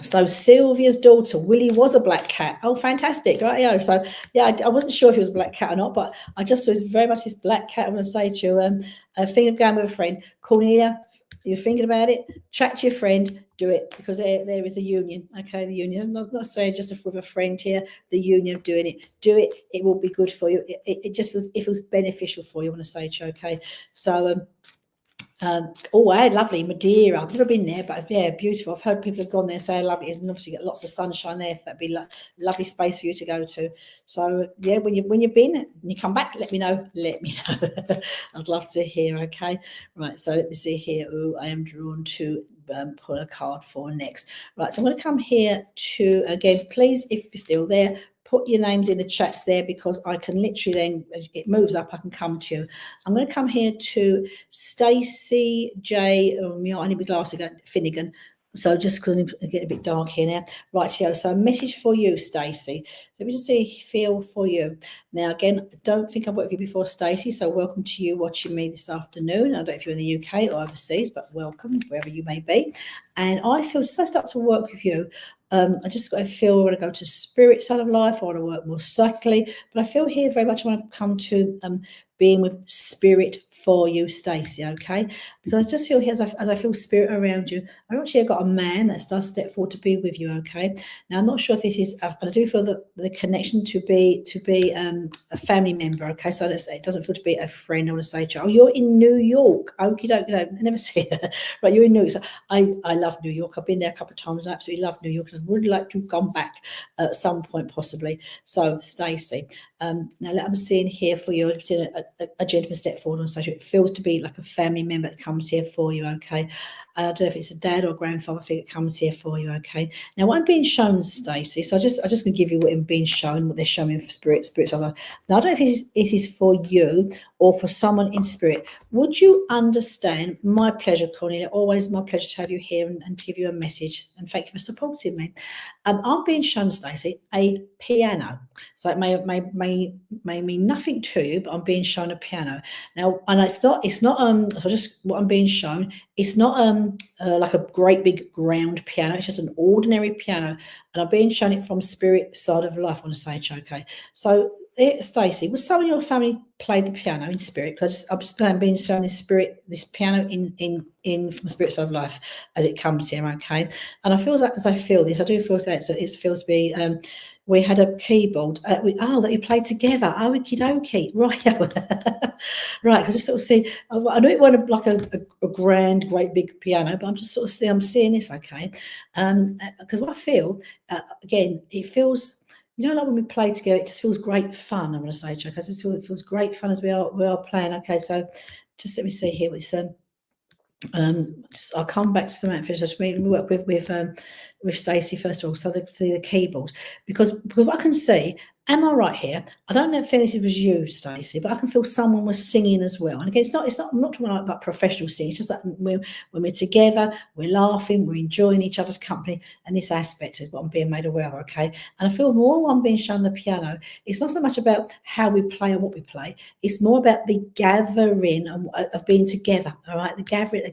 Speaker 1: So Sylvia's daughter, Willie, was a black cat. Oh, fantastic. Right. Yeah. So yeah, I wasn't sure if he was a black cat or not, but I just saw it's very much this black cat. I'm going to say to you, thinking of going with a friend. Cornelia, you're thinking about it, chat to your friend, do it, because there is the union. Okay, the union. I'm not saying just with a friend here, the union of doing it. Do it. It will be good for you. It just feels beneficial for you. I want to say to you, okay. So lovely Madeira. I've never been there, but yeah, beautiful. I've heard people have gone there, say lovely. And obviously get lots of sunshine there. That'd be lovely space for you to go to. So yeah, when you've been and you come back, let me know. I'd love to hear. Okay, right. So let me see here. Oh, I am drawn to pull a card for next. Right. So I'm going to come here to, again, please, if you're still there, put your names in the chats there, because I can literally then, it moves up, I can come to you. I'm going to come here to Stacey J. I need my glasses again, Finnegan. So just because it's getting a bit dark here now. Right, so a message for you, Stacey. So let me just feel for you. Now, again, I don't think I've worked with you before, Stacey, so welcome to you watching me this afternoon. I don't know if you're in the UK or overseas, but welcome, wherever you may be. And I feel, just as I start to work with you, I just got to feel I want to go to spirit side of life. I want to work more psychically, but I feel here very much I want to come to being with spirit for you, Stacey, okay? Because I just feel here, as I feel spirit around you, I actually got a man that does step forward to be with you, okay? Now, I'm not sure if this is, I do feel that the connection to be a family member, okay? So it doesn't feel to be a friend. I want to say to you, oh, you're in New York. Okie doke, I never say that. Right, you're in New York. So I love New York. I've been there a couple of times. I absolutely love New York. I would like to come back at some point, possibly. So, Stacey, now I'm seeing here for you, I'm seeing a gentleman step forward on stage. It feels to be like a family member that comes here for you, okay? I don't know if it's a dad or grandfather figure that comes here for you, okay? Now, what I'm being shown, Stacey, so I'm just going to give you what I'm being shown, what they're showing me for spirits. Now, I don't know if it is for you or for someone in spirit. Would you understand? My pleasure, Connie. Always my pleasure to have you here and to give you a message. And thank you for supporting me. I'm being shown, Stacey, a piano. So it may mean nothing to you, but I'm being shown a piano. Now, and it's not so just what I'm being shown, it's not like a great big ground piano, it's just an ordinary piano, and I'm being shown it from spirit side of life on a stage, okay? So Stacey, would some of your family play the piano in spirit? Because I'm just being shown this piano in from spirit side of life as it comes here, okay? And I feel like as I feel this, I do feel that it feels to be we had a keyboard that you played together. Okie dokie, right? Right, because I just sort of see. I know it wasn't like a grand, great big piano, but I'm just sort of I'm seeing this, okay? Because what I feel again, it feels. Like when we play together, it just feels great fun. I'm going to say, Chuck. I just feel it feels great fun as we are playing. Okay, so just let me see here. It's I'll come back to some outfits. Just we work with Stacey first of all. So the keyboard, because I can see. Am I right here? I don't know if this was you, Stacey, but I can feel someone was singing as well. And again, it's not. I'm not talking about professional singing. It's just that when we're together, we're laughing, we're enjoying each other's company, and this aspect is what I'm being made aware of. Okay, and I feel more when I'm being shown the piano. It's not so much about how we play or what we play. It's more about the gathering of being together. All right, the gathering.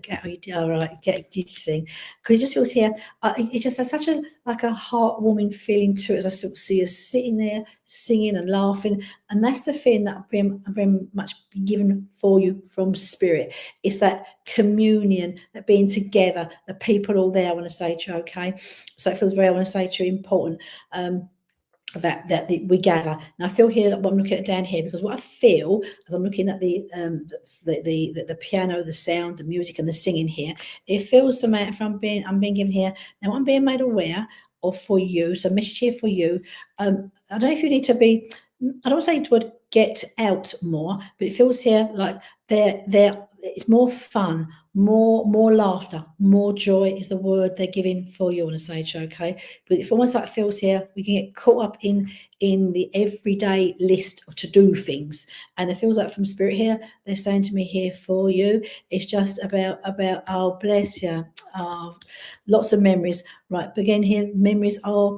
Speaker 1: All right, did you sing? Because you just feel here. It just has such a heartwarming feeling to it as I sort of see us sitting there singing and laughing, and that's the feeling that I've very much been given for you from spirit. It's that communion, that being together, the people all there. I want to say to you, okay, so it feels very, I want to say to you, important that we gather. Now I feel here that I'm looking at down here, because what I feel as I'm looking at the piano, the sound, the music, and the singing here, it feels to me I'm being given here. Now I'm being made aware of for you. So message here for you. I don't know if you need to be. I don't want to say the word get out more, but it feels here like it's more fun, more laughter, more joy is the word they're giving for you on a stage, okay? But if almost like it feels here, we can get caught up in the everyday list of to-do things. And it feels like from spirit here, they're saying to me here for you, it's just about oh, bless you. Lots of memories, right? But again, here memories are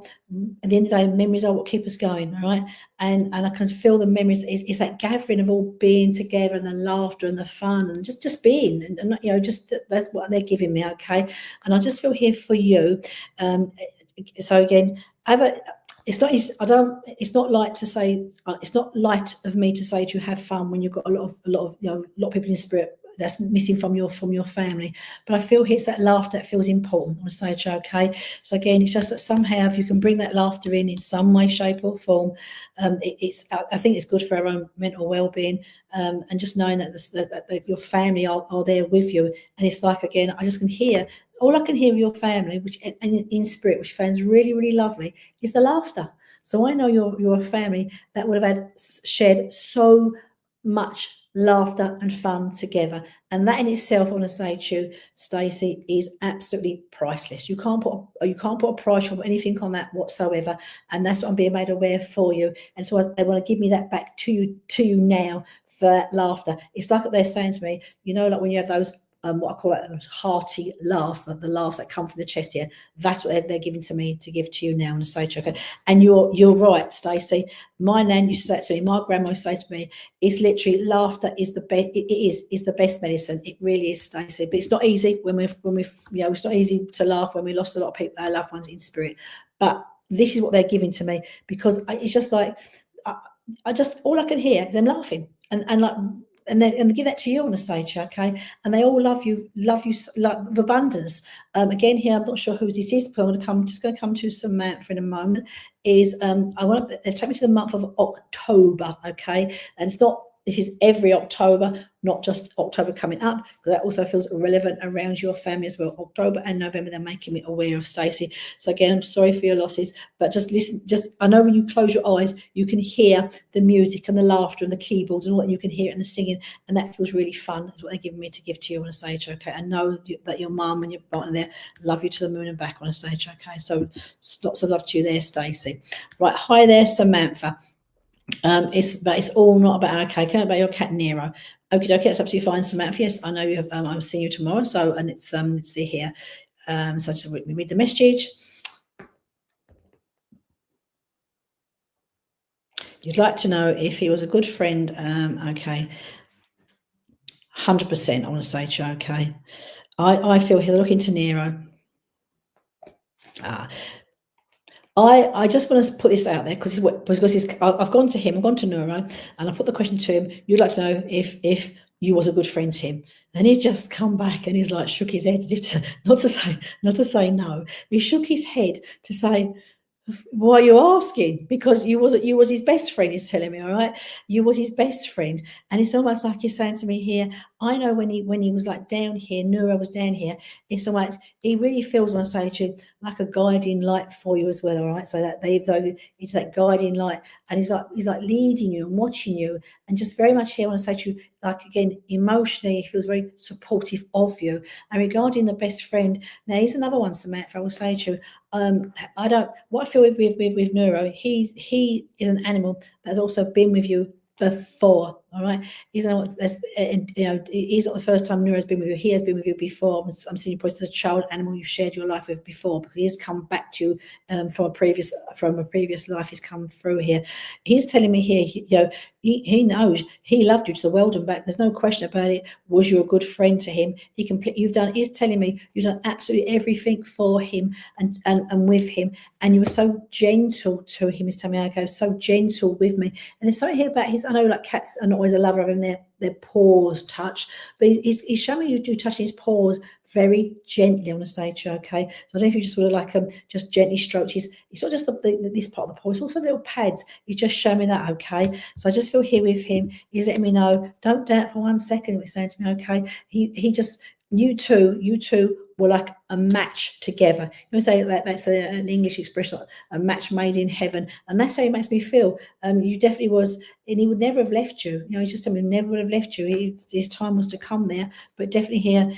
Speaker 1: at the end of the day, memories are what keep us going, all right? And I can feel the memories is that gathering of all being together, and the laughter and the fun, and just being, and just that's what they're giving me, okay? And I just feel here for you. So again, it's not light to say. It's not light of me to say to have fun when you've got a lot of people in spirit that's missing from your family. But I feel it's that laughter that feels important. I want to say to you, okay? So again, it's just that somehow if you can bring that laughter in some way, shape, or form, I think it's good for our own mental well-being, and just knowing that your family are there with you. And it's like, again, I just can hear. All I can hear of your family, which in spirit, which sounds really, really lovely, is the laughter. So I know you're a family that would have shared so much laughter and fun together, and that in itself, I want to say to you, Stacey, is absolutely priceless. You can't put a price or anything on that whatsoever, and that's what I'm being made aware for you. And so they want to give me that back to you now for that laughter. It's like they're saying to me, like when you have those what I call it a hearty laugh, the laughs that come from the chest here. That's what they're giving to me to give to you now on the stage. Okay, and you're right, Stacey. My nan used to say to me, my grandma used to say to me, it's literally laughter is the best. It is the best medicine. It really is, Stacey. But it's not easy when we it's not easy to laugh when we lost a lot of people, our loved ones in spirit. But this is what they're giving to me, because it's just like I just, all I can hear is them laughing and like. And they give that to you on the stage, okay? And they all love you like with abundance. Again, here I'm not sure who this is, but I'm just going to come to Samantha in a moment. Is they've taken me to the month of October, okay? And this is every October, not just October coming up, because that also feels relevant around your family as well. October and November, they're making me aware of, Stacey. So again, I'm sorry for your losses, but just listen. I know when you close your eyes, you can hear the music and the laughter and the keyboards and all that. You can hear it in the singing, and that feels really fun. That's what they're giving me to give to you on a stage, okay? I know that your mum and your partner there love you to the moon and back on a stage, okay? So lots of love to you there, Stacey. Right, hi there, Samantha. It's all not about, okay, care about your cat Nero. Okay, that's absolutely fine, Samantha. Yes, I know you have. I'm seeing you tomorrow, so and it's let's see here. So just read the message. You'd like to know if he was a good friend. Okay, 100%. I want to say to you, okay. I feel he'll look into Nero. I just want to put this out there because I've gone to him, I've gone to Neuro, and I put the question to him. You'd like to know if you was a good friend to him, and he's just come back and he's like shook his head as if not to say no. He shook his head to say, why are you asking? Because you was his best friend, he's telling me, all right? You was his best friend. And it's almost like he's saying to me here, I know when he was like down here, Neuro was down here, it's almost, he really feels, when I say to you, like a guiding light for you as well, all right? So that it's that guiding light, and he's like leading you and watching you, and just very much here, I want to say to you, like again, emotionally, he feels very supportive of you. And regarding the best friend, now here's another one, Samantha, I will say to you, what I feel with Neuro, he is an animal that has also been with you before, all right? He's not he's not the first time Neuro's been with you. He has been with you before. I'm seeing you probably as a child animal you've shared your life with before, because he has come back to you from a previous life. He's come through here. He's telling me here, he knows he loved you to the world and back. There's no question about it. Was you a good friend to him? He's telling me you've done absolutely everything for him and with him, and you were so gentle to him. He's telling me, okay, so gentle with me. And there's something here about I know like cats are not always a lover of him, their paws touch, but he's showing you do touching his paws very gently, I want to say to you, okay? So I don't know if you just want to like just gently stroke it's not just this part of the paw, it's also little pads. You just show me that, okay? So I just feel here with him, he's letting me know, don't doubt for 1 second what he's saying to me, okay? He just, you two were like a match together. You know, say that's an English expression, like a match made in heaven, and that's how he makes me feel. You definitely was, and he would never have left you. You know, he's just never would have left you. His time was to come there, but definitely here.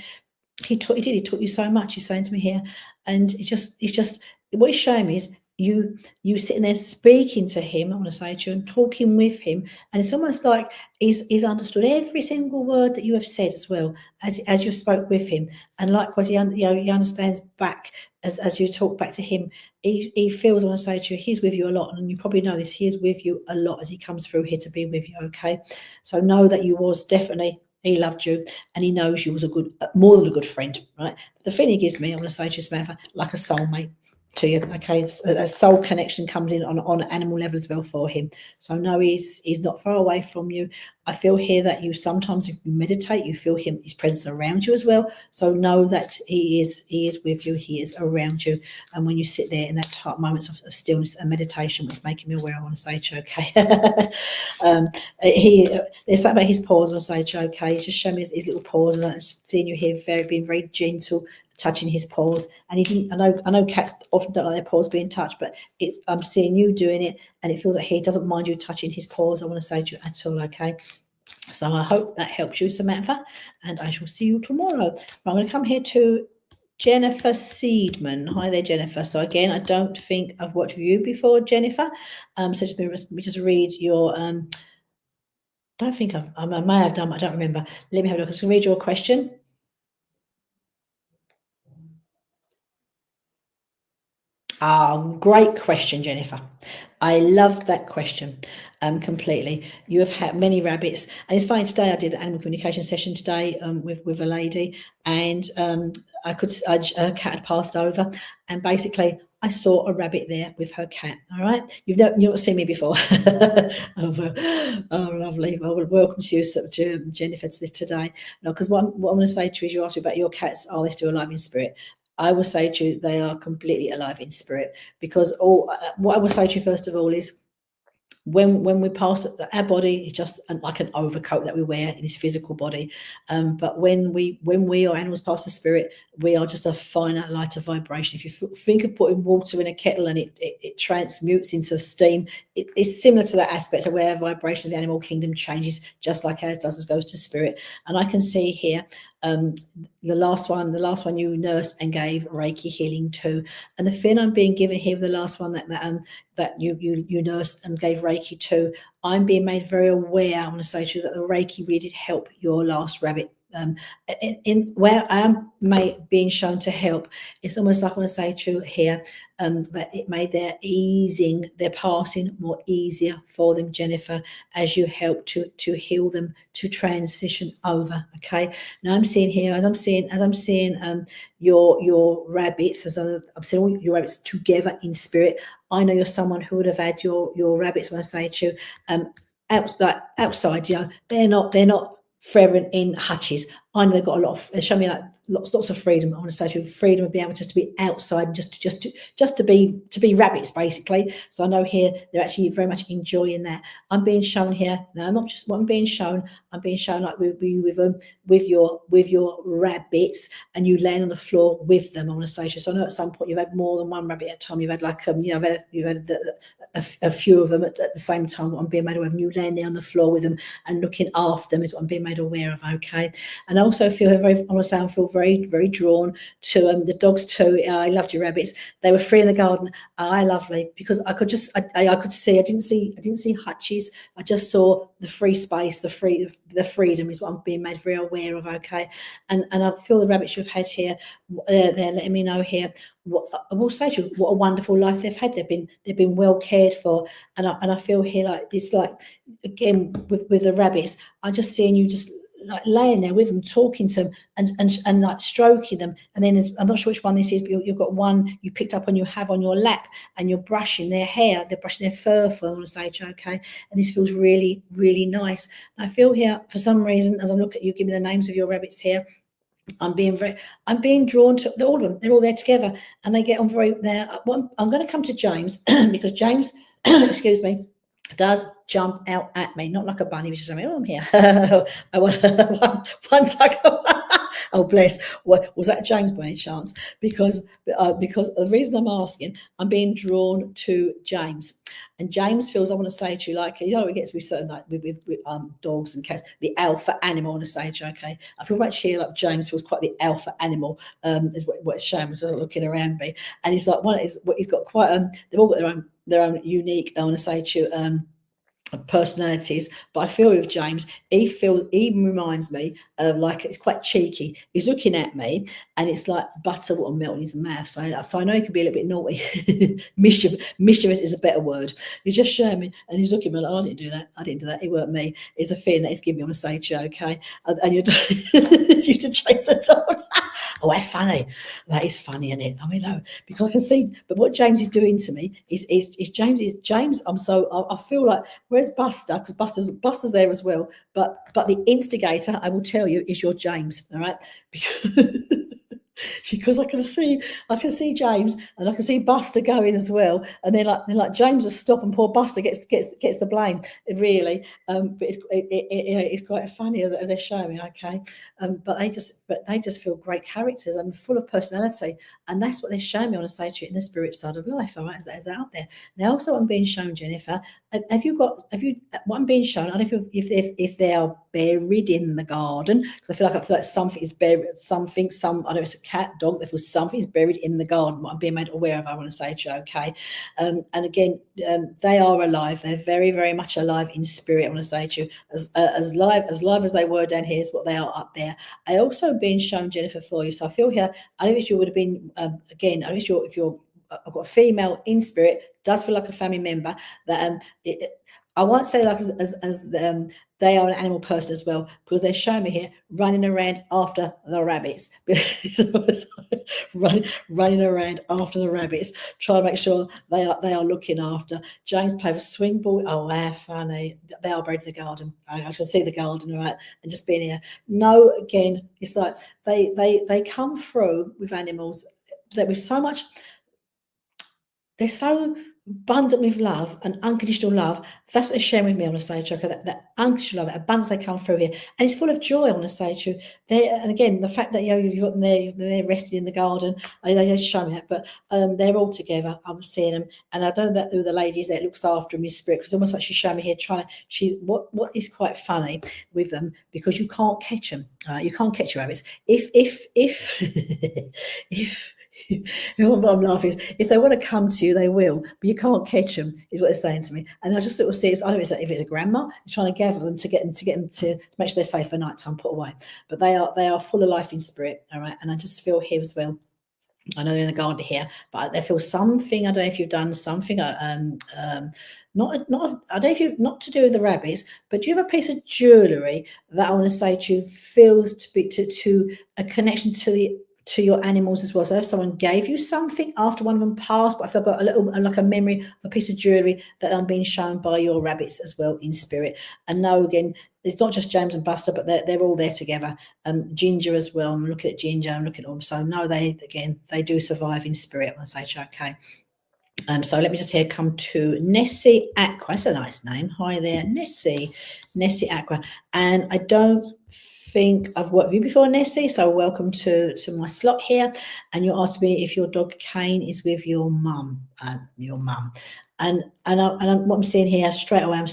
Speaker 1: He taught you so much. He's saying to me here, and it's just what he's showing me is you sitting there speaking to him, I want to say to you, and talking with him, and it's almost like he's understood every single word that you have said as well as you spoke with him, and likewise he understands back as you talk back to him. He feels, I want to say to you, he's with you a lot, and you probably know this. He is with you a lot as he comes through here to be with you. Okay, so know that you was definitely. He loved you, and he knows you was more than a good friend, right? The feeling he gives me, I'm going to say to you, Samantha, like a soulmate to you, okay? A soul connection comes in on an animal level as well for him. So no, he's not far away from you. I feel here that you sometimes, if you meditate, you feel his presence around you as well. So know that he is with you, he is around you. And when you sit there in that type moments of stillness and meditation, it's making me aware, I want to say to you, okay. There's something about his paws, I want to say to you, okay. He's just showing me his little paws, and I'm seeing you here being very gentle, touching his paws. And I know cats often don't like their paws being touched, but I'm seeing you doing it, and it feels like he doesn't mind you touching his paws, I want to say to you, at all, okay? So I hope that helps you, Samantha, and I shall see you tomorrow. I'm going to come here to Jennifer Seedman. Hi there, Jennifer. So again, I don't think I've worked with you before, Jennifer. So just let me just read your don't think I may have done, but I don't remember. Let me have a look. I'm just going to read your question. Great question, Jennifer. I loved that question completely. You have had many rabbits, and it's funny. Today I did an animal communication session today with a lady, and a cat had passed over, and basically I saw a rabbit there with her cat. All right, you've not seen me before. Oh, lovely. Well, welcome to you, to Jennifer, to this today. No, because what I'm going to say to you is, you asked me about your cats. Are they still alive in spirit? I will say to you, they are completely alive in spirit, because what I will say to you first of all is, when we pass, our body is just like an overcoat that we wear in this physical body, but when we or animals pass the spirit, we are just a finer, lighter vibration. If you think of putting water in a kettle and it transmutes into steam, it's similar to that aspect of where vibration of the animal kingdom changes, just like ours does, as goes to spirit. And I can see here, the last one you nursed and gave Reiki healing to, and the fin I'm being given here, the last one that you nursed and gave Reiki to, I'm being made very aware. I want to say to you that the Reiki really did help your last rabbit. In where I am being shown to help, it's almost like I want to say to you here, that it made their passing more easier for them, Jennifer, as you help to heal them, to transition over. Okay. Now I'm seeing here, as I'm seeing your rabbits, as I'm seeing all your rabbits together in spirit. I know you're someone who would have had your rabbits, when I say to you, outside, they're not forever in hutches. I know they've got they show me like lots of freedom. I want to say to you, freedom of being able just to be outside and just to be rabbits, basically. So I know here they're actually very much enjoying that. I'm being shown here now. I'm not just what I'm being shown. I'm being shown like with your rabbits, and you land on the floor with them. I want to say to you. So I know at some point you've had more than one rabbit at a time. You've had like you've had a few of them at the same time. What I'm being made aware of, you land there on the floor with them and looking after them, is what I'm being made aware of. Okay. And I also feel I feel very, very drawn to the dogs too. I loved your rabbits. They were free in the garden. I lovely, because I could see. I didn't see hutches. I just saw the free space, the freedom is what I'm being made very aware of. Okay, and I feel the rabbits you've had here, they're letting me know here. I will say to you, what a wonderful life they've had. They've been well cared for, and I feel here like it's like, again with the rabbits, I'm just seeing you just like laying there with them, talking to them and like stroking them. And then I'm not sure which one this is, but you've got one you picked up and you have on your lap, and you're brushing their hair, they're brushing their fur for, I want to say, okay. And this feels really, really nice. And I feel here, for some reason, as I look at you, give me the names of your rabbits here, I'm being drawn to all of them. They're all there together, and they get on very there. I'm going to come to James because James, excuse me, does jump out at me, not like a bunny, which is like, oh, I'm here. I want once I go. Oh, bless. Was that James by any chance? Because the reason I'm asking, I'm being drawn to James. And James feels, I want to say to you, like, it gets with certain, like with dogs and cats, the alpha animal, I want to say to you, okay. I feel much here like James feels quite the alpha animal, is what it's showing, looking around me. And he's like, he's got quite, they've all got their own unique, I want to say to you, personalities, but I feel with James, he reminds me of, like, it's quite cheeky. He's looking at me, and it's like butter will melt in his mouth. So I know he could be a little bit naughty. Mischievous is a better word. He's just showing me, and he's looking at me like, I didn't do that. It weren't me. It's a feeling that he's giving me. I want to say to you, okay, and you're you to chase the dog. Oh, that's funny. That is funny, isn't it? I mean, no, because I can see. But what James is doing to me is James. I feel like, where's Buster? Because Buster's there as well. But the instigator, I will tell you, is your James. All right, because I can see James, and I can see Buster going as well, and then like James will stop, and poor Buster gets the blame, really. But it's quite funny that they're showing, okay. But they just feel great characters and full of personality, and that's what they're showing me. I want to say to you, in the spirit side of life, all right, is that out there. Now, also, I'm being shown, Jennifer. What I'm being shown? I don't know if they are buried in the garden, because I feel like something is buried. I don't know, it's a cat, dog. If something is buried in the garden, what I'm being made aware of, I want to say to you, okay. And again, they are alive. They're very, very much alive in spirit. I want to say to you, as live as they were down here is what they are up there. I also being shown, Jennifer, for you. So I feel here, I don't know if you would have been again. I don't know if you're I've got a female in spirit, does feel like a family member that I won't say like as they are an animal person as well, because they're showing me here running around after the rabbits. running around after the rabbits, trying to make sure they are looking after. James played with swing ball. Oh, how funny. They are buried in the garden. I can see the garden, right? And just being here. No, again, it's like they come through with animals that with so much, they're so abundant with love and unconditional love. That's what they're sharing with me on the stage, Joker, that unconditional love, that abundance they come through here. And it's full of joy on the stage. And again, the fact that, you've got them there, they're resting in the garden, they just show me that, but they're all together. I'm seeing them. And I know that who the lady is that looks after them is spirit, because almost like she's showing me here, what is quite funny with them, because you can't catch them. You can't catch rabbits. If what I'm laughing is, if they want to come to you, they will, but you can't catch them, is what they're saying to me. And I just sort of see, I don't know if it's a grandma trying to gather them to get them to make sure they're safe for night time, put away. But they are full of life in spirit, all right. And I just feel here as well. I know they're in the garden here, but I feel something. I don't know if you've done something. Not I don't know if you not to do with the rabbits, but do you have a piece of jewellery that I want to say to you feels to be to a connection to your animals as well? So if someone gave you something after one of them passed, but I feel I've got a little, like a memory of a piece of jewellery that I'm being shown by your rabbits as well in spirit. And no, again, it's not just James and Buster, but they're all there together. Ginger as well. I'm looking at Ginger. I'm looking at them. So no, they do survive in spirit. I say, okay. So let me just here come to Nessie Aqua. That's a nice name. Hi there, Nessie Aqua. And I don't think I've worked with you before, Nessie. So welcome to my slot here. And you're asking me if your dog Kane is with your mum. And what I'm seeing here straight away, I'm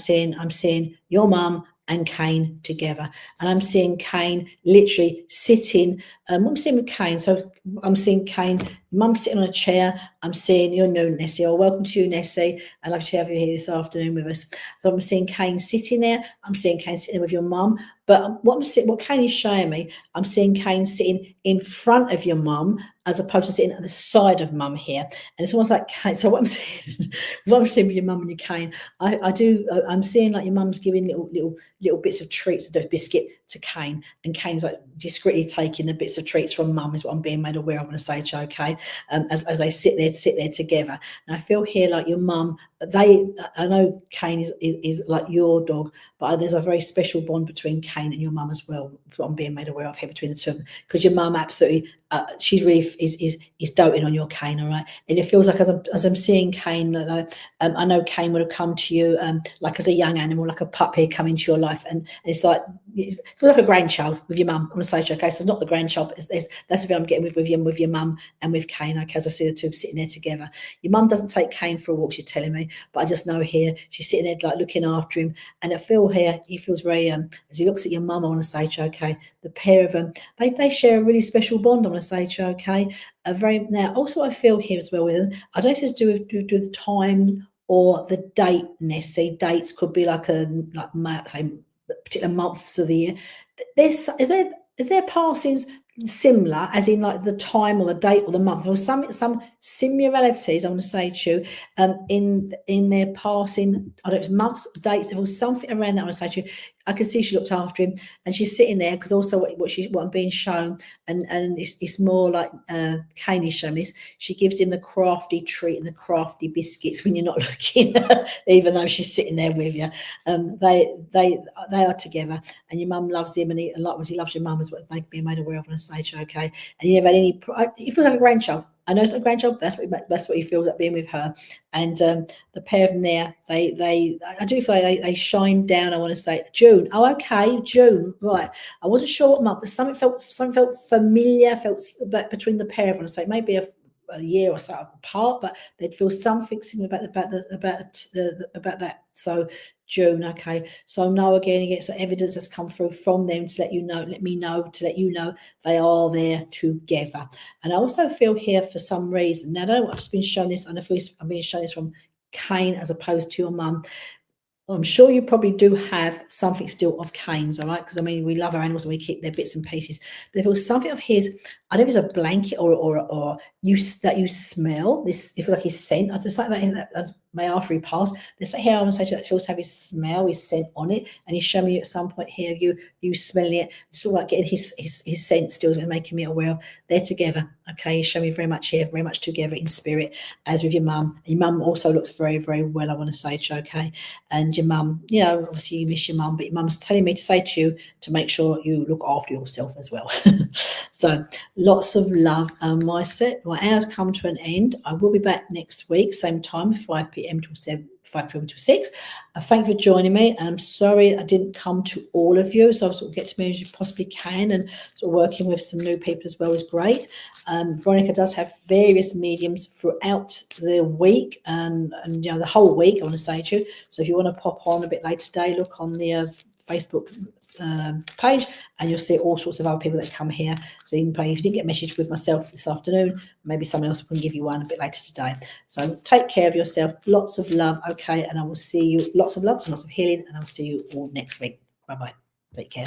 Speaker 1: seeing your mum and Kane together, and I'm seeing Kane literally sitting. What I'm seeing with Kane, so I'm seeing Kane, mum sitting on a chair. I'm seeing your new Nessie. Oh, welcome to you, Nessie. I'd love to have you here this afternoon with us. So I'm seeing Kane sitting there. I'm seeing Kane sitting with your mum. But what Kane is showing me, I'm seeing Kane sitting in front of your mum as opposed to sitting at the side of mum here. And it's almost like Kane. So what I'm seeing with your mum and your Kane, I'm seeing like your mum's giving little bits of treats of the biscuit to Kane, and Kane's like discreetly taking the bits of treats from mum, is what I'm being made aware of on a stage, okay? As they sit there together. And I feel here like your mum, I know Kane is like your dog, but there's a very special bond between Kane and your mum as well, what I'm being made aware of here between the two of them, because your mum absolutely, she's really is doting on your Kane, all right? And it feels like as I'm seeing Kane, I know Kane would have come to you like as a young animal, like a puppy coming into your life, and it's like, it feels like a grandchild with your mum on the stage, okay? So it's not the grandchild, but that's the feel I'm getting with your mum and with Kane, okay, as I see the two sitting there together. Your mum doesn't take Kane for a walk, she's telling me, but I just know here she's sitting there like looking after him, and I feel here he feels very as he looks at your mum on the stage, okay, the pair of them, they share a really special bond on the stage, okay. Now also I feel here as well with them, I don't know if it's to do with the time or the date, Nessie. Dates could be like say particular months of the year. Is there passings similar, as in like the time or the date or the month, or some similarities, I want to say to you, in their passing, I don't know, months, dates, there was something around that I want to say to you. I can see she looked after him, and she's sitting there because also what I'm being shown, and it's more like Kane is showing this. She gives him the crafty treat and the crafty biscuits when you're not looking, even though she's sitting there with you. They are together, and your mum loves him, and he loves your mum, is what being made aware of on a stage, okay. And you never had any. It feels like a grandchild. I know it's not a grandchild, but that's what he feels like being with her. And the pair of them there, I do feel like they shine down. I want to say June. Oh, okay, June. Right. I wasn't sure what month, but something felt familiar. Felt between the pair of them. I want to say maybe a year or so apart, but they'd feel something similar about that. So June, okay. So now again, you get some evidence that's come through from them to let you know they are there together. And I also feel here for some reason, now I don't know, I've just been shown this, I know I'm being shown this from Kane as opposed to your mum. I'm sure you probably do have something still of Kane's, all right? Because I mean, we love our animals and we keep their bits and pieces. But if it was something of his, I don't know if it's a blanket or that you smell this, if like his scent. I just like that may after he passed. There's a hair on the stage that feels to have his smell, his scent on it, and he's showing me at some point here you smelling it. It's all like getting his scent still and making me aware of they're together. Okay, he's showing me very much here, very much together in spirit, as with your mum. Your mum also looks very, very well, I want to say to you, okay? And your mum, you know, obviously you miss your mum, but your mum's telling me to say to you to make sure you look after yourself as well. So lots of love. My hours come to an end. I will be back next week, same time, 5 p.m. till 5 p.m. to 6. Thank you for joining me, and I'm sorry I didn't come to all of you, so I'll sort of get to me as you possibly can, and sort of working with some new people as well is great. Veronica does have various mediums throughout the week, and you know, the whole week, I want to say to you. So if you want to pop on a bit later today, look on the Facebook page, and you'll see all sorts of other people that come here. So you can play. If you didn't get a message with myself this afternoon, maybe someone else can give you one a bit later today. So take care of yourself. Lots of love, okay? And I will see you. Lots of love and lots of healing, and I'll see you all next week. Bye-bye. Take care.